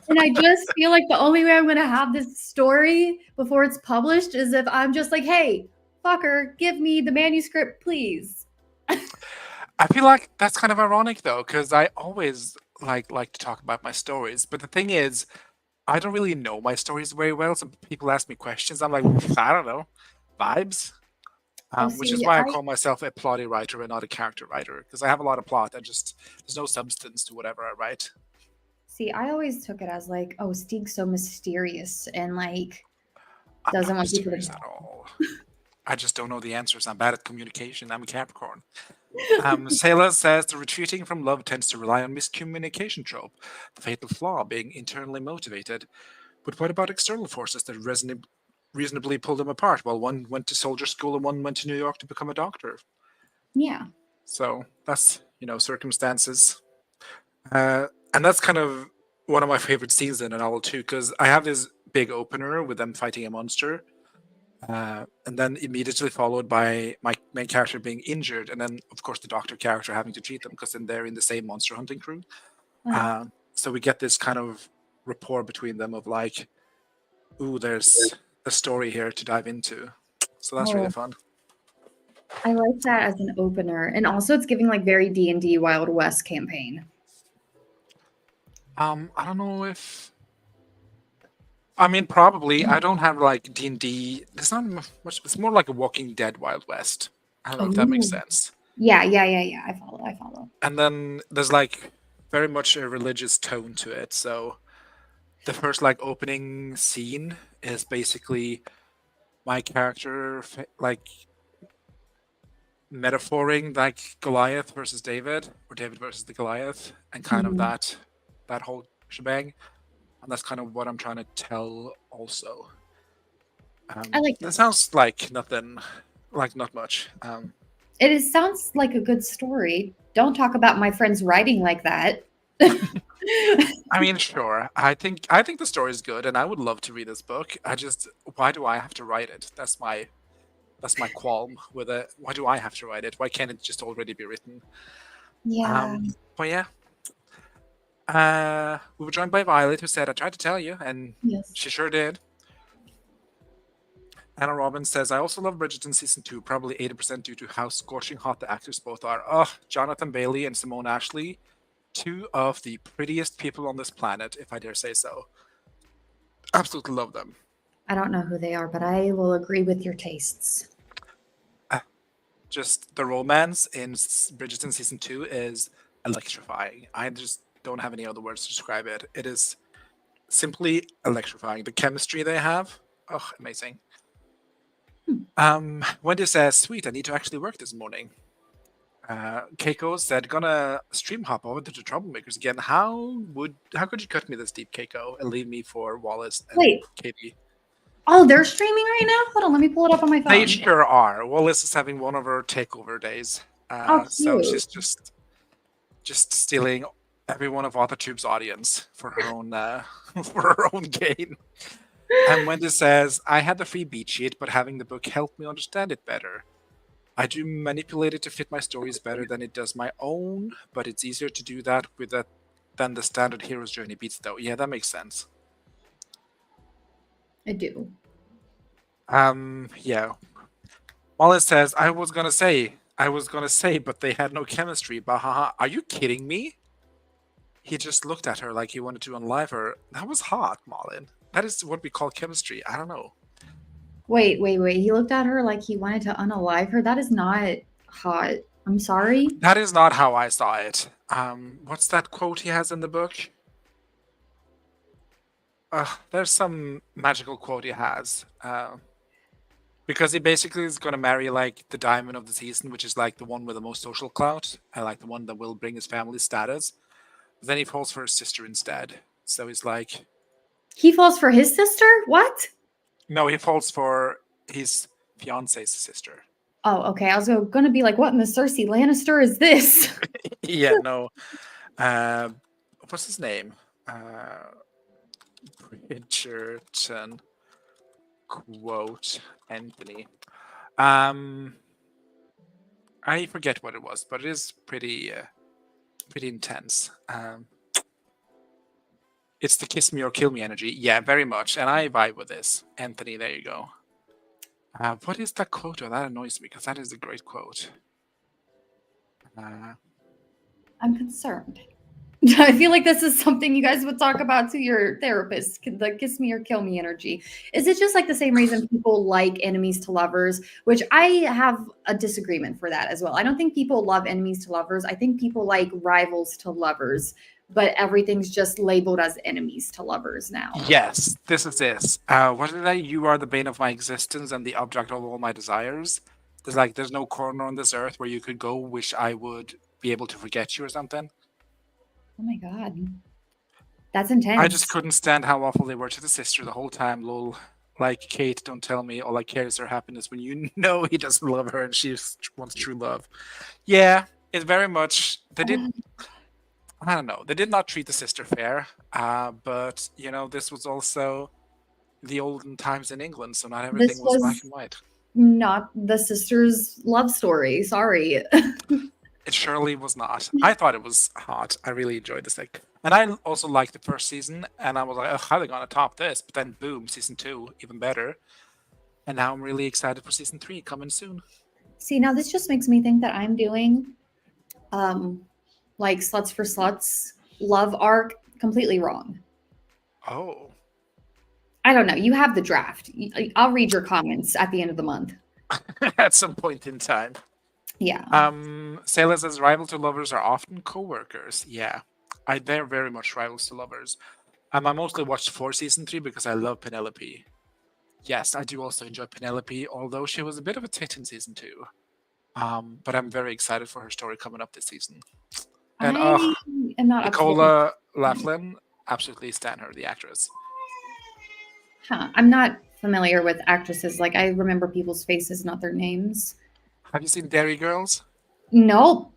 And I just feel like the only way I'm going to have this story before it's published is if I'm just like, hey, fucker, give me the manuscript, please. I feel like that's kind of ironic though, because I always like to talk about my stories, but the thing is, I don't really know my stories very well. So people ask me questions. I'm like, I don't know, vibes. Oh, Which is see, why I call myself a plotty writer and not a character writer, because I have a lot of plot and just there's no substance to whatever I write. I always took it as like, oh, Steve's so mysterious and like I'm doesn't not want people to mysterious at know. all. I just don't know the answers. I'm bad at communication. I'm a Capricorn. Sailor says the retreating from love tends to rely on miscommunication trope, the fatal flaw being internally motivated. But what about external forces that reasonably pull them apart? Well, one went to soldier school and one went to New York to become a doctor. Yeah. So that's, circumstances. And that's kind of one of my favorite scenes in a novel too, because I have this big opener with them fighting a monster, and then immediately followed by my main character being injured, and then of course the doctor character having to treat them because then they're in the same monster hunting crew. So we get this kind of rapport between them of like, ooh, there's a story here to dive into. So that's really fun. I like that as an opener, and also it's giving like very D&D Wild West campaign. I don't know if. I mean, probably. I don't have like D&D. There's not much. It's more like a Walking Dead Wild West. I don't know if that makes sense. Yeah. I follow. And then there's like very much a religious tone to it. So the first like opening scene is basically my character like metaphoring like Goliath versus David, or David versus the Goliath, and kind of that whole shebang. And that's kind of what I'm trying to tell also. I like that. Sounds like nothing, like not much. Sounds like a good story. Don't talk about my friends writing like that. I mean, sure. I think the story is good, and I would love to read this book. Why do I have to write it? That's my qualm with it. Why do I have to write it? Why can't it just already be written? Yeah. But yeah. We were joined by Violet, who said, "I tried to tell you," and she sure did. Anna Robbins says, "I also love Bridgerton season 2, probably 80% due to how scorching hot the actors both are. Oh, Jonathan Bailey and Simone Ashley, two of the prettiest people on this planet, if I dare say so. Absolutely love them." I don't know who they are, but I will agree with your tastes. Just the romance in Bridgerton season 2 is electrifying. I just don't have any other words to describe it. It is simply electrifying. The chemistry they have, amazing. Wendy says, "Sweet, I need to actually work this morning." Keiko said, "Gonna stream hop over to the Troublemakers again." How could you cut me this deep, Keiko, and leave me for Wallace and Katie? Oh, they're streaming right now? Hold on, let me pull it up on my phone. They sure are. Wallace is having one of her takeover days. So she's just stealing every one of AuthorTube's audience for her own gain. And Wendy says, "I had the free beat sheet, but having the book helped me understand it better. I do manipulate it to fit my stories better than it does my own, but it's easier to do that than the standard hero's journey beats, though." Yeah, that makes sense. I do. Yeah. Malin says, I was gonna say, but they had no chemistry. Bahaha. Are you kidding me? He just looked at her like he wanted to unalive her. That was hot, Malin. That is what we call chemistry. I don't know. Wait. He looked at her like he wanted to unalive her? That is not hot. I'm sorry. That is not how I saw it. What's that quote he has in the book? There's some magical quote he has. Because he basically is going to marry like the diamond of the season, which is like the one with the most social clout, and like the one that will bring his family status. But then he falls for his sister instead. So he's like... He falls for his sister? What? No, he falls for his fiance's sister. Oh, okay. I was going to be like, what in the Cersei Lannister is this? Yeah, no. What's his name? Bridgerton quote Anthony. I forget what it was, but it is pretty intense. It's the kiss me or kill me energy. Yeah, very much. And I vibe with this. Anthony, there you go. What is that quote? Oh, that annoys me because that is a great quote. I'm concerned. I feel like this is something you guys would talk about to your therapist, the kiss me or kill me energy. Is it just like the same reason people like enemies to lovers, which I have a disagreement for that as well. I don't think people love enemies to lovers. I think people like rivals to lovers, but everything's just labeled as enemies to lovers now. Yes, this is this. What is that? You are the bane of my existence and the object of all my desires. There's no corner on this earth where you could go wish I would be able to forget you or something. Oh my god. That's intense. I just couldn't stand how awful they were to the sister the whole time, lol. Like, Kate, don't tell me all I care is her happiness when you know he doesn't love her and she wants true love. Yeah, it very much they did. Uh, I don't know. They did not treat the sister fair, but this was also the olden times in England, so not everything this was black was and white. not the sisters' love story. Sorry. It surely was not. I thought it was hot. I really enjoyed this thing. And I also liked the first season, and I was like, oh, how are they going to top this? But then, boom, season two, even better. And now I'm really excited for season three coming soon. See, now this just makes me think that I'm doing um like sluts for sluts love arc completely wrong. Oh, I don't know. You have the draft. I'll read your comments at the end of the month. at some point in time. Yeah. Sailors as rival to lovers are often co-workers. Yeah, they're very much rivals to lovers. I mostly watched for season three because I love Penelope. Yes, I do also enjoy Penelope, although she was a bit of a tit in season two. But I'm very excited for her story coming up this season. And I am not up to date with Nicola Laughlin, absolutely stan her, the actress. huh. I'm not familiar with actresses. Like I remember people's faces, not their names. Have you seen Dairy Girls? Nope.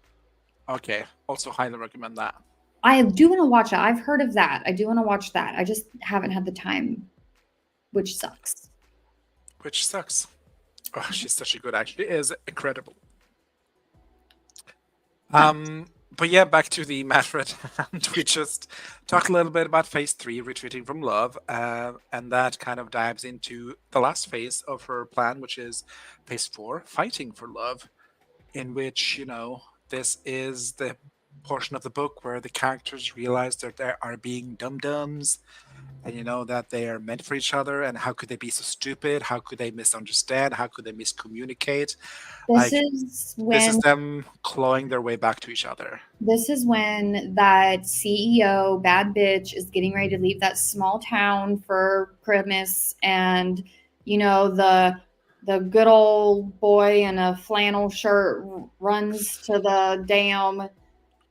Okay, also highly recommend that. I do want to watch it. I've heard of that. I do want to watch that. I just haven't had the time, which sucks. Which sucks. Oh, she's such a good actress. She is incredible. But yeah, back to the matter at hand. We just talked a little bit about phase three, retreating from love, and that kind of dives into the last phase of her plan, which is phase four, fighting for love, in which this is the portion of the book where the characters realize that they are being dum-dums, and that they are meant for each other, and how could they be so stupid? How could they misunderstand? How could they miscommunicate? This Like, is this is when them clawing their way back to each other. that CEO bad bitch is getting ready to leave that small town for Christmas, and the good old boy in a flannel shirt runs to the damn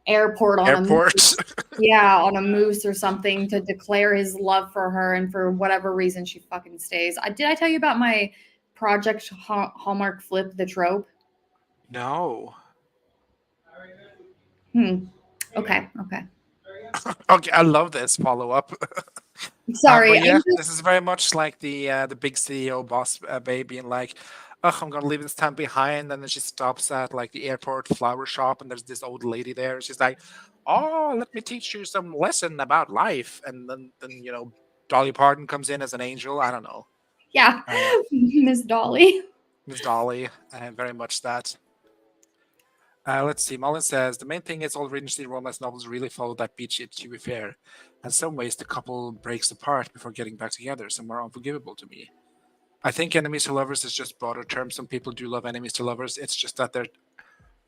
airport on a Airport. moose. Yeah, on a moose or something to declare his love for her, and for whatever reason she fucking stays. Did I tell you about my Project Hallmark flip the trope? No. Okay. Okay. Okay, I love this follow up. Sorry. But yeah, this is very much like the big CEO boss baby, and like, oh, I'm gonna leave this town behind, and then she stops at like the airport flower shop, and there's this old lady there, and she's like, "Oh, let me teach you some lesson about life," and then Dolly Parton comes in as an angel. I don't know, Yeah. uh, Miss Dolly. Miss Dolly, very much that. Let's see. Malin says the main thing is all Regency romance novels really follow that beat sheet. To be fair, in some ways the couple breaks apart before getting back together. Some are unforgivable to me. I think enemies to lovers is just broader term. Some people do love enemies to lovers. It's just that there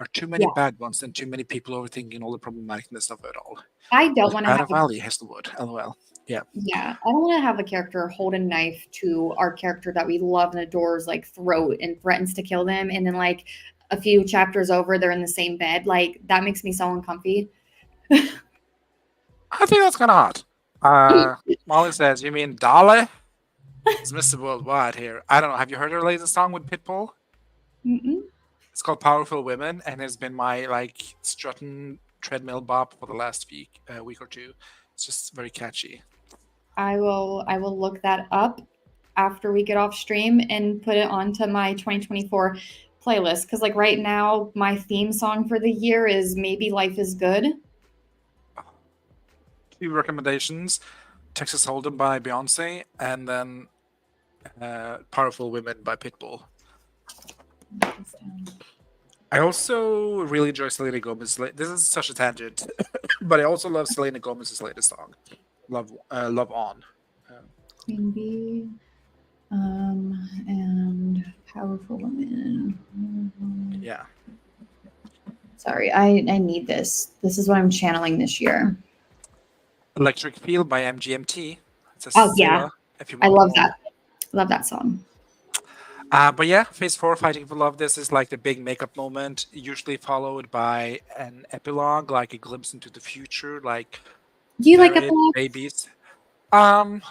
are too many Yeah. bad ones and too many people overthinking all the problematicness of it all. I don't Like want to Bad have of Valley, Hazelwood. LOL. Yeah. yeah, I don't want to have a character hold a knife to our character that we love and adores like throat and threatens to kill them, and then like a few chapters over they're in the same bed. Like that makes me so uncomfy. I think that's kind of hot. Molly says, "You mean Dolly?" It's Mr. Worldwide here. I don't know. Have you heard her latest song with Pitbull? Mm-mm. It's called "Powerful Women," and it's been my like strutting treadmill bop for the last week or two. It's just very catchy. I will look that up after we get off stream and put it onto my 2024 playlist, because like right now my theme song for the year is Maybe Life Is Good. Two recommendations: Texas Hold'em by Beyonce, and then "Powerful Women" by Pitbull. I also really enjoy Selena Gomez. This is such a tangent, but I also love Selena Gomez's latest song, "Love On." Queen Bee, and Powerful Women. Yeah, Sorry, I need this. This is what I'm channeling this year. "Electric Feel" by MGMT. It's a Oh yeah, Scylla, if you I want love more. that. Love that song. But yeah, phase four, Fighting for Love. This is like the big makeup moment, usually followed by an epilogue, like a glimpse into the future, like Do you like married epilogues? babies. Um,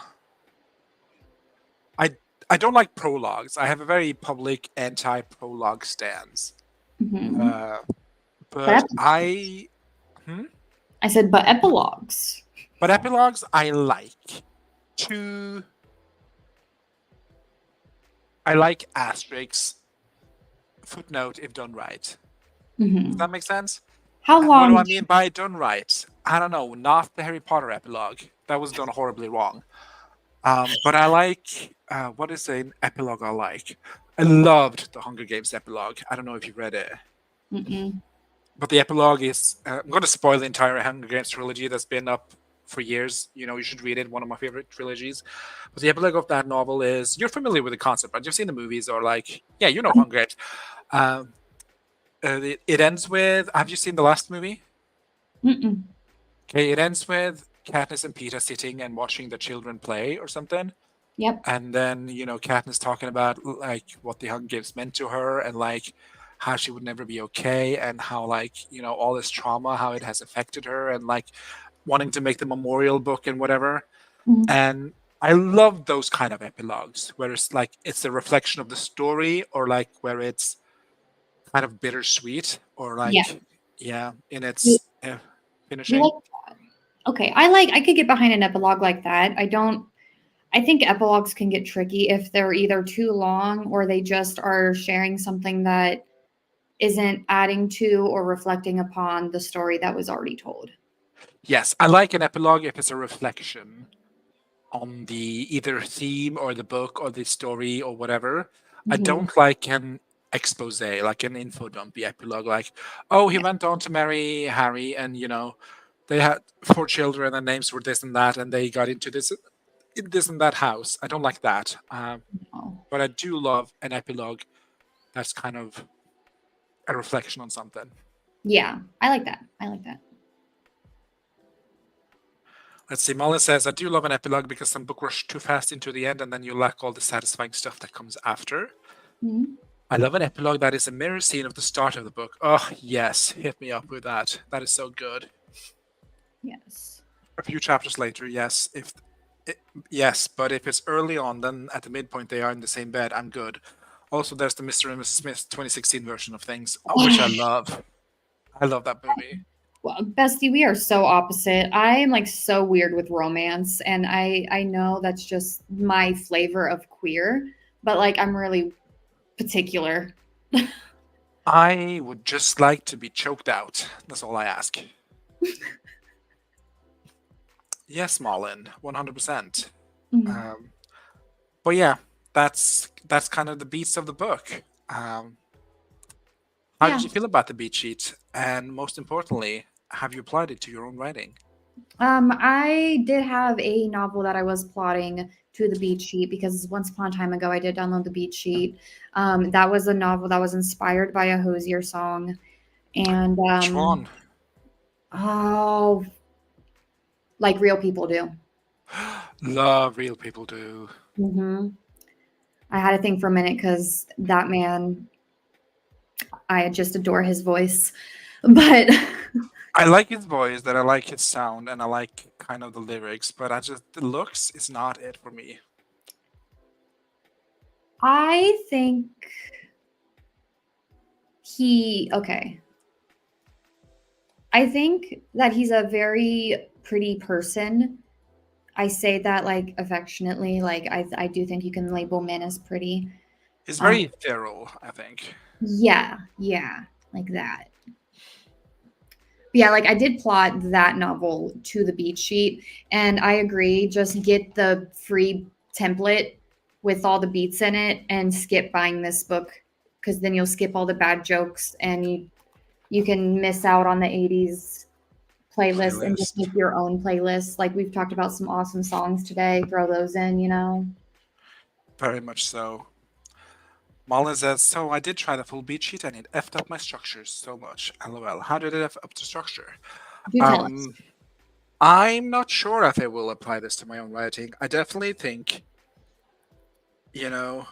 I I don't like prologues. I have a very public anti-prologue stance. Mm-hmm. Uh, But But hmm? I said, but epilogues. But epilogues I like. To I like asterisks, footnote if done right. Does Hmm. that make sense? How What do long? I mean by done right? I don't know. Not the Harry Potter epilogue. That was done horribly wrong. But I like what is an epilogue I like? I loved the Hunger Games epilogue. I don't know if you've read it, Mm-mm. but the epilogue is. I'm going to spoil the entire Hunger Games trilogy that's been up for years. You should read it. One of my favorite trilogies. But the epilogue of that novel is. You're familiar with the concept, right? You've seen the movies, or like, yeah, Hunger Games. Um, it ends with. Have you seen the last movie? Mm-mm. Okay, it ends with Katniss and Peeta sitting and watching the children play or something. Yep. And then, Katniss talking about like what the Hunger Games meant to her and like how she would never be okay and how like, all this trauma, how it has affected her and like wanting to make the memorial book and whatever. Mhm. And I love those kind of epilogues where it's like it's a reflection of the story or like where it's kind of bittersweet or Yeah. like, yeah, in You, its you finishing. like okay. I could get behind an epilogue like that. I think epilogues can get tricky if they're either too long or they just are sharing something that isn't adding to or reflecting upon the story that was already told. Yes, I like an epilogue if it's a reflection on the either theme or the book or the story or whatever. I Hmm. don't like an expose, like an info dumpy epilogue, like, oh, he Yeah. went on to marry Harry and, they had four children and names were this and that and they got into this and that house. I don't like that. No. But I do love an epilogue that's kind of a reflection on something. Yeah, I like that. I like that. Let's see. Malin says, I do love an epilogue because some book rush too fast into the end and then you lack all the satisfying stuff that comes after. Mhm. I love an epilogue that is a mirror scene of the start of the book. Oh, yes. Hit me up with that. That is so good. Yes. A few chapters later, yes. Yes, but if it's early on, then at the midpoint they are in the same bed, I'm good. Also, there's the Mr. and Mrs. Smith 2016 version of things, which I love. I love that movie. Well, Bestie, we are so opposite. I am like so weird with romance, and I know that's just my flavor of queer, but like I'm really particular. I would just like to be choked out. That's all I ask. Yes, Malin, 100%. Mhm. Um, but yeah, that's kind of the beats of the book. How Yeah. did you feel about the beat sheet? And most importantly, have you applied it to your own writing? I did have a novel that I was plotting to the beat sheet because once upon a time ago I did download the beat sheet. That was a novel that was inspired by a Hosier song, and Which one? oh, like real people do. Love real people do. Hmm. I had to think for a minute because that man, I just adore his voice. But I like his voice, that I like his sound, and I like kind of the lyrics, but the looks is not it for me. I think okay. I think that he's a very pretty person. I say that like affectionately. Like I do think you can label men as pretty. He's Um, very thorough, I think. yeah, yeah, like that. Yeah, like I did plot that novel to the beat sheet, and I agree. Just get the free template with all the beats in it, and skip buying this book because then you'll skip all the bad jokes, and you can miss out on the '80s playlist and just Playlist. make your own playlist. Like we've talked about some awesome songs today. Throw those in, you know. Very much so. Malin says, so I did try the full beat sheet and it effed up my structures so much. LOL. How did it F up the structure? Do tell us. Um, I'm not sure if I will apply this to my own writing. I definitely think, you know,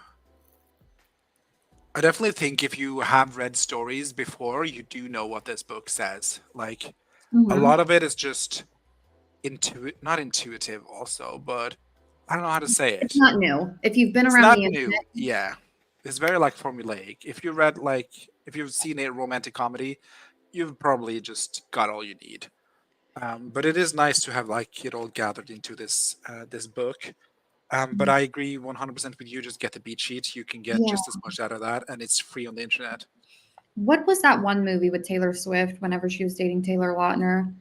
I definitely think if you have read stories before, you do know what this book says. Like, a Mm-hmm. lot of it is just not intuitive also, but I don't know how to say It's it. not new. If you've been It's around not the new. internet, Yeah. It's very like formulaic. If you've seen a romantic comedy, you've probably just got all you need. But it is nice to have like it all gathered into this book. But I agree 100% with you. Just get the beat sheet. You can get Yeah. just as much out of that, and it's free on the internet. What was that one movie with Taylor Swift whenever she was dating Taylor Lautner?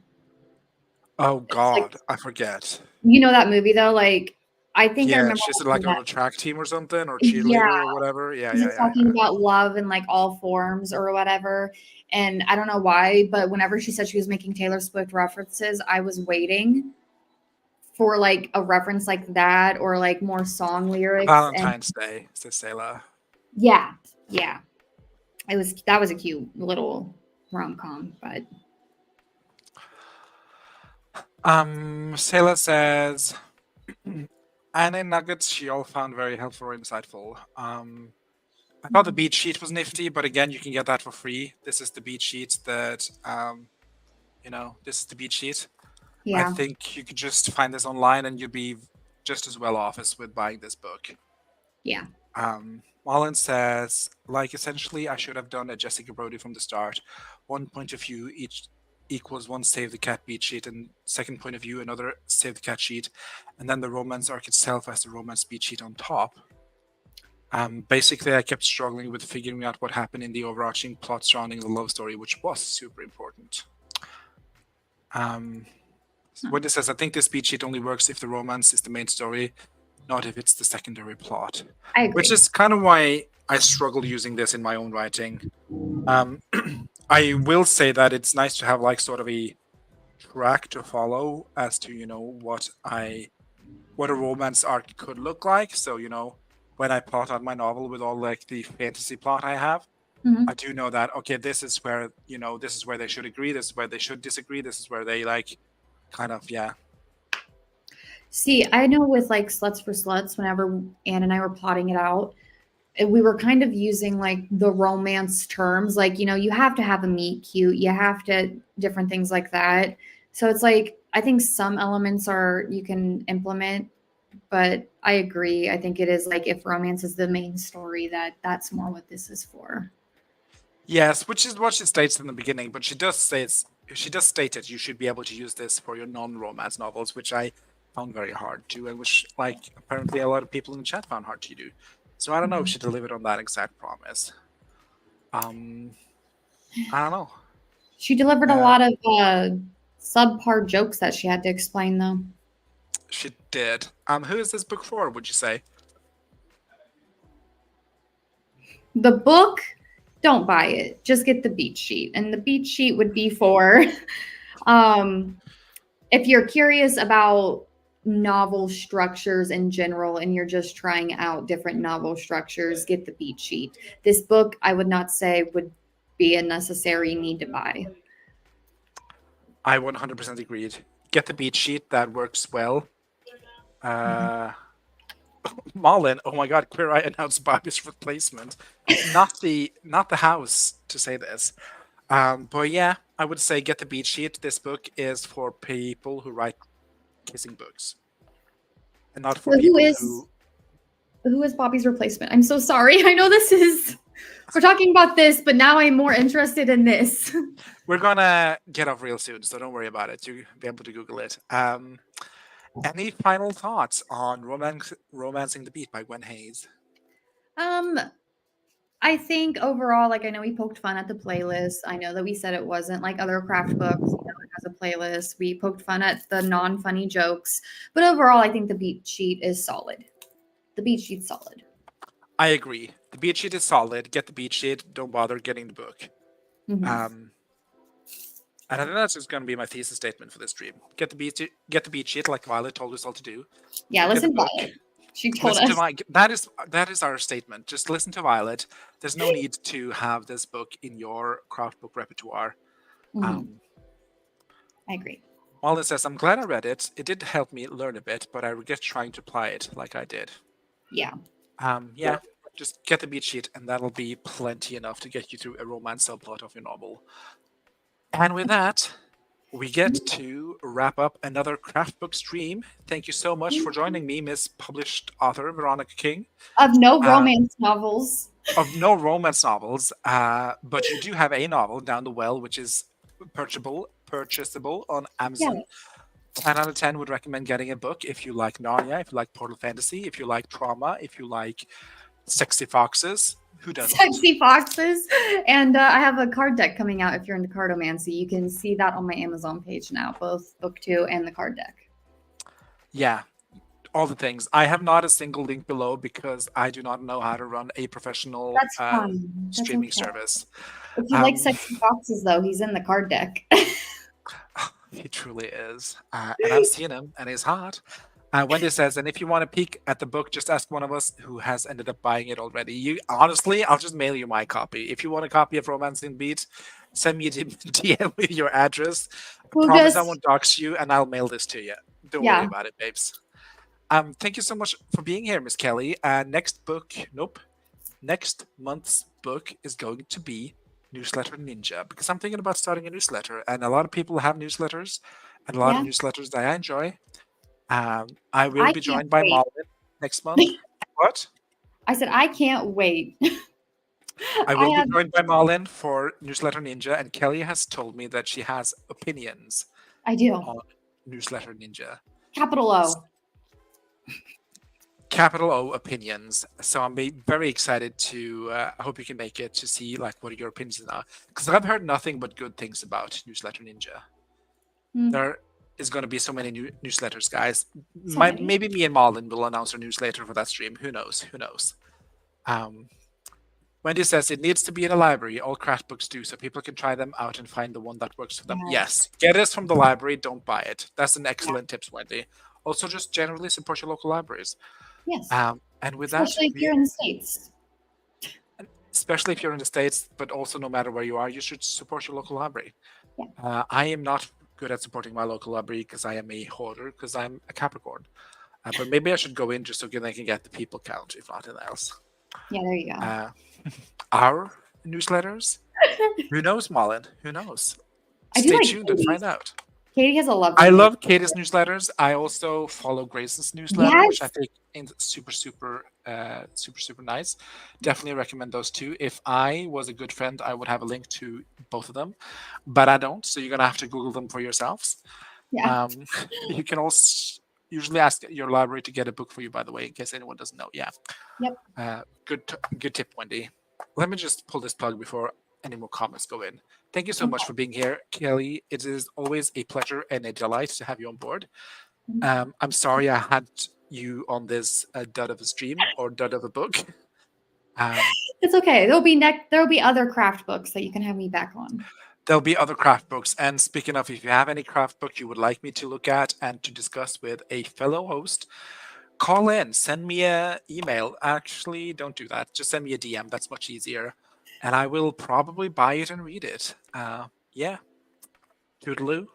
Oh It's like, God, I forget. you know that movie though? Like, I think I Yeah, remember she's like watching on that. a track team or something, or Yeah, cheerleader or whatever. Yeah, and yeah, it's yeah, talking yeah. about love in like all forms or whatever. And I don't know why, but whenever she said she was making Taylor Swift references, I was waiting for like a reference like that or like more song lyrics. And Valentine's Day, says Selah. yeah, yeah, that was a cute little rom com, but Selah says, Anna nuggets she all found very helpful or insightful. I thought the beat sheet was nifty, but again, you can get that for free. This is the beat sheet that, this is the beat sheet. I yeah. think you could just find this online and you'd be just as well off as with buying this book. Yeah. Malin says, like, essentially, I should have done a Jessica Brody from the start. One point of view each equals one save the cat beat sheet, and second point of view, another save the cat sheet, and then the romance arc itself as the romance beat sheet on top. Basically, I kept struggling with figuring out what happened in the overarching plot surrounding the love story, which was super important. What it says, I think this beat sheet only works if the romance is the main story, not if it's the secondary plot. I agree. Which is kind of why I struggle using this in my own writing. I will say that it's nice to have like sort of a track to follow as to what a romance arc could look like. So when I plot out my novel with all like the fantasy plot I have, Mhm. I do know that okay, this is where they should agree, this is where they should disagree, this is where they like kind of See, I know with like Sluts for Sluts, whenever Anne and I were plotting it out, we were kind of using like the romance terms, like, you have to have a meet cute, you have to different things like that. So it's like, I think some elements are you can implement, but I agree. I think it is like if romance is the main story, that's more what this is for. Yes, which is what she states in the beginning, but she does state that you should be able to use this for your non-romance novels, which I found very hard to, and which like apparently a lot of people in the chat found hard to do. So I don't know if she delivered on that exact promise. I don't know. She delivered a lot of subpar jokes that she had to explain though. She did. Who is this book for, would you say? The book, don't buy it. Just get the beat sheet. And the beat sheet would be for if you're curious about novel structures in general and you're just trying out different novel structures, get the beat sheet. This book, I would not say would be a necessary need to buy. I 100% agreed. Get the beat sheet, that works well. Malin, oh my god, Queer Eye announced Bobby's replacement. Not the house to say this. But yeah, I would say get the beat sheet. This book is for people who write kissing books. And not for So people who is Bobby's replacement? I'm so sorry. I know we're talking about this, but now I'm more interested in this. We're gonna get off real soon, so don't worry about it. You'll be able to Google it. Any final thoughts on Romancing the Beat by Gwen Hayes? I think overall, like I know we poked fun at the playlist. I know that we said it wasn't like other craft books, it has a playlist. We poked fun at the non-funny jokes, but overall, I think the beat sheet is solid. The beat sheet's solid. I agree. The beat sheet is solid. Get the beat sheet. Don't bother getting the book. Mm-hmm. And I think that's just going to be my thesis statement for this stream. Get the beat sheet, like Violet told us all to do. Yeah, listen to Violet. She told us. That is our statement. Just listen to Violet. There's no need to have this book in your craft book repertoire. Mm-hmm. I agree. Malin says, I'm glad I read it. It did help me learn a bit, but I regret trying to apply it like I did. Yeah. Yeah. Just get the beat sheet, and that'll be plenty enough to get you through a romance subplot of your novel. And with that, we get to wrap up another craft book stream. Thank you so much for joining me, Miss Published Author Veronica King. Of no romance novels. of no romance novels, but you do have a novel, Down the Well, which is purchasable on Amazon. Yes. 10 out of 10 would recommend getting a book if you like Narnia, if you like Portal Fantasy, if you like trauma, if you like sexy foxes. Who doesn't? Sexy foxes. And I have a card deck coming out if you're into cardomancy. You can see that on my Amazon page now, both book 2 and the card deck. Yeah, all the things. I have not a single link below because I do not know how to run a professional That's fine. That's streaming okay. service. If you like sexy foxes, though, he's in the card deck. He truly is. And I've seen him, and he's hot. Wendy says, and if you want to peek at the book, just ask one of us who has ended up buying it already. You honestly, I'll just mail you my copy. If you want a copy of Romancing Beat, send me a DM with your address. I promise I won't dox you, and I'll mail this to you. Don't worry about it, babes. Thank you so much for being here, Miss Kelly. Next month's book is going to be Newsletter Ninja, because I'm thinking about starting a newsletter, and a lot of people have newsletters, and a lot of newsletters that I enjoy. I will be joined by Malin next month. What? I said, I can't wait. I will be joined by Malin for Newsletter Ninja, and Kelly has told me that she has opinions. I do. On Newsletter Ninja. Capital O. Capital O opinions. So I'm very excited to. I hope you can make it to see like what your opinions are, because I've heard nothing but good things about Newsletter Ninja. There is going to be so many newsletters, guys. Maybe me and Malin will announce our newsletter for that stream. Who knows? Who knows? Wendy says it needs to be in a library. All craft books do, so people can try them out and find the one that works for them. Yes, get it from the library. Don't buy it. That's an excellent tips, Wendy. Also, just generally support your local libraries. Yes. And with especially if you're in the States. Especially if you're in the States, but also no matter where you are, you should support your local library. Yeah. I am not good at supporting my local library because I am a hoarder, because I'm a Capricorn. But maybe I should go in just so I can get the people count, if nothing else. Yeah, there you go. Our newsletters? Who knows, Malin? Who knows? Stay tuned and find out. Katie has a love. I love Katie's newsletters. I also follow Grayson's newsletter, which I think is super nice. Definitely recommend those two. If I was a good friend, I would have a link to both of them, but I don't. So you're gonna have to Google them for yourselves. Yeah. You can also usually ask your library to get a book for you, by the way, in case anyone doesn't know. Yeah. Yep. Good tip, Wendy. Let me just pull this plug before any more comments go in. Thank you so much for being here, Kelly. It is always a pleasure and a delight to have you on board. I'm sorry I had you on this dud of a stream or dud of a book. It's okay. There'll be other craft books that you can have me back on. There'll be other craft books. And speaking of, if you have any craft book you would like me to look at and to discuss with a fellow host, call in, send me an email. Actually, don't do that. Just send me a DM. That's much easier. And I will probably buy it and read it. Yeah. Toodaloo.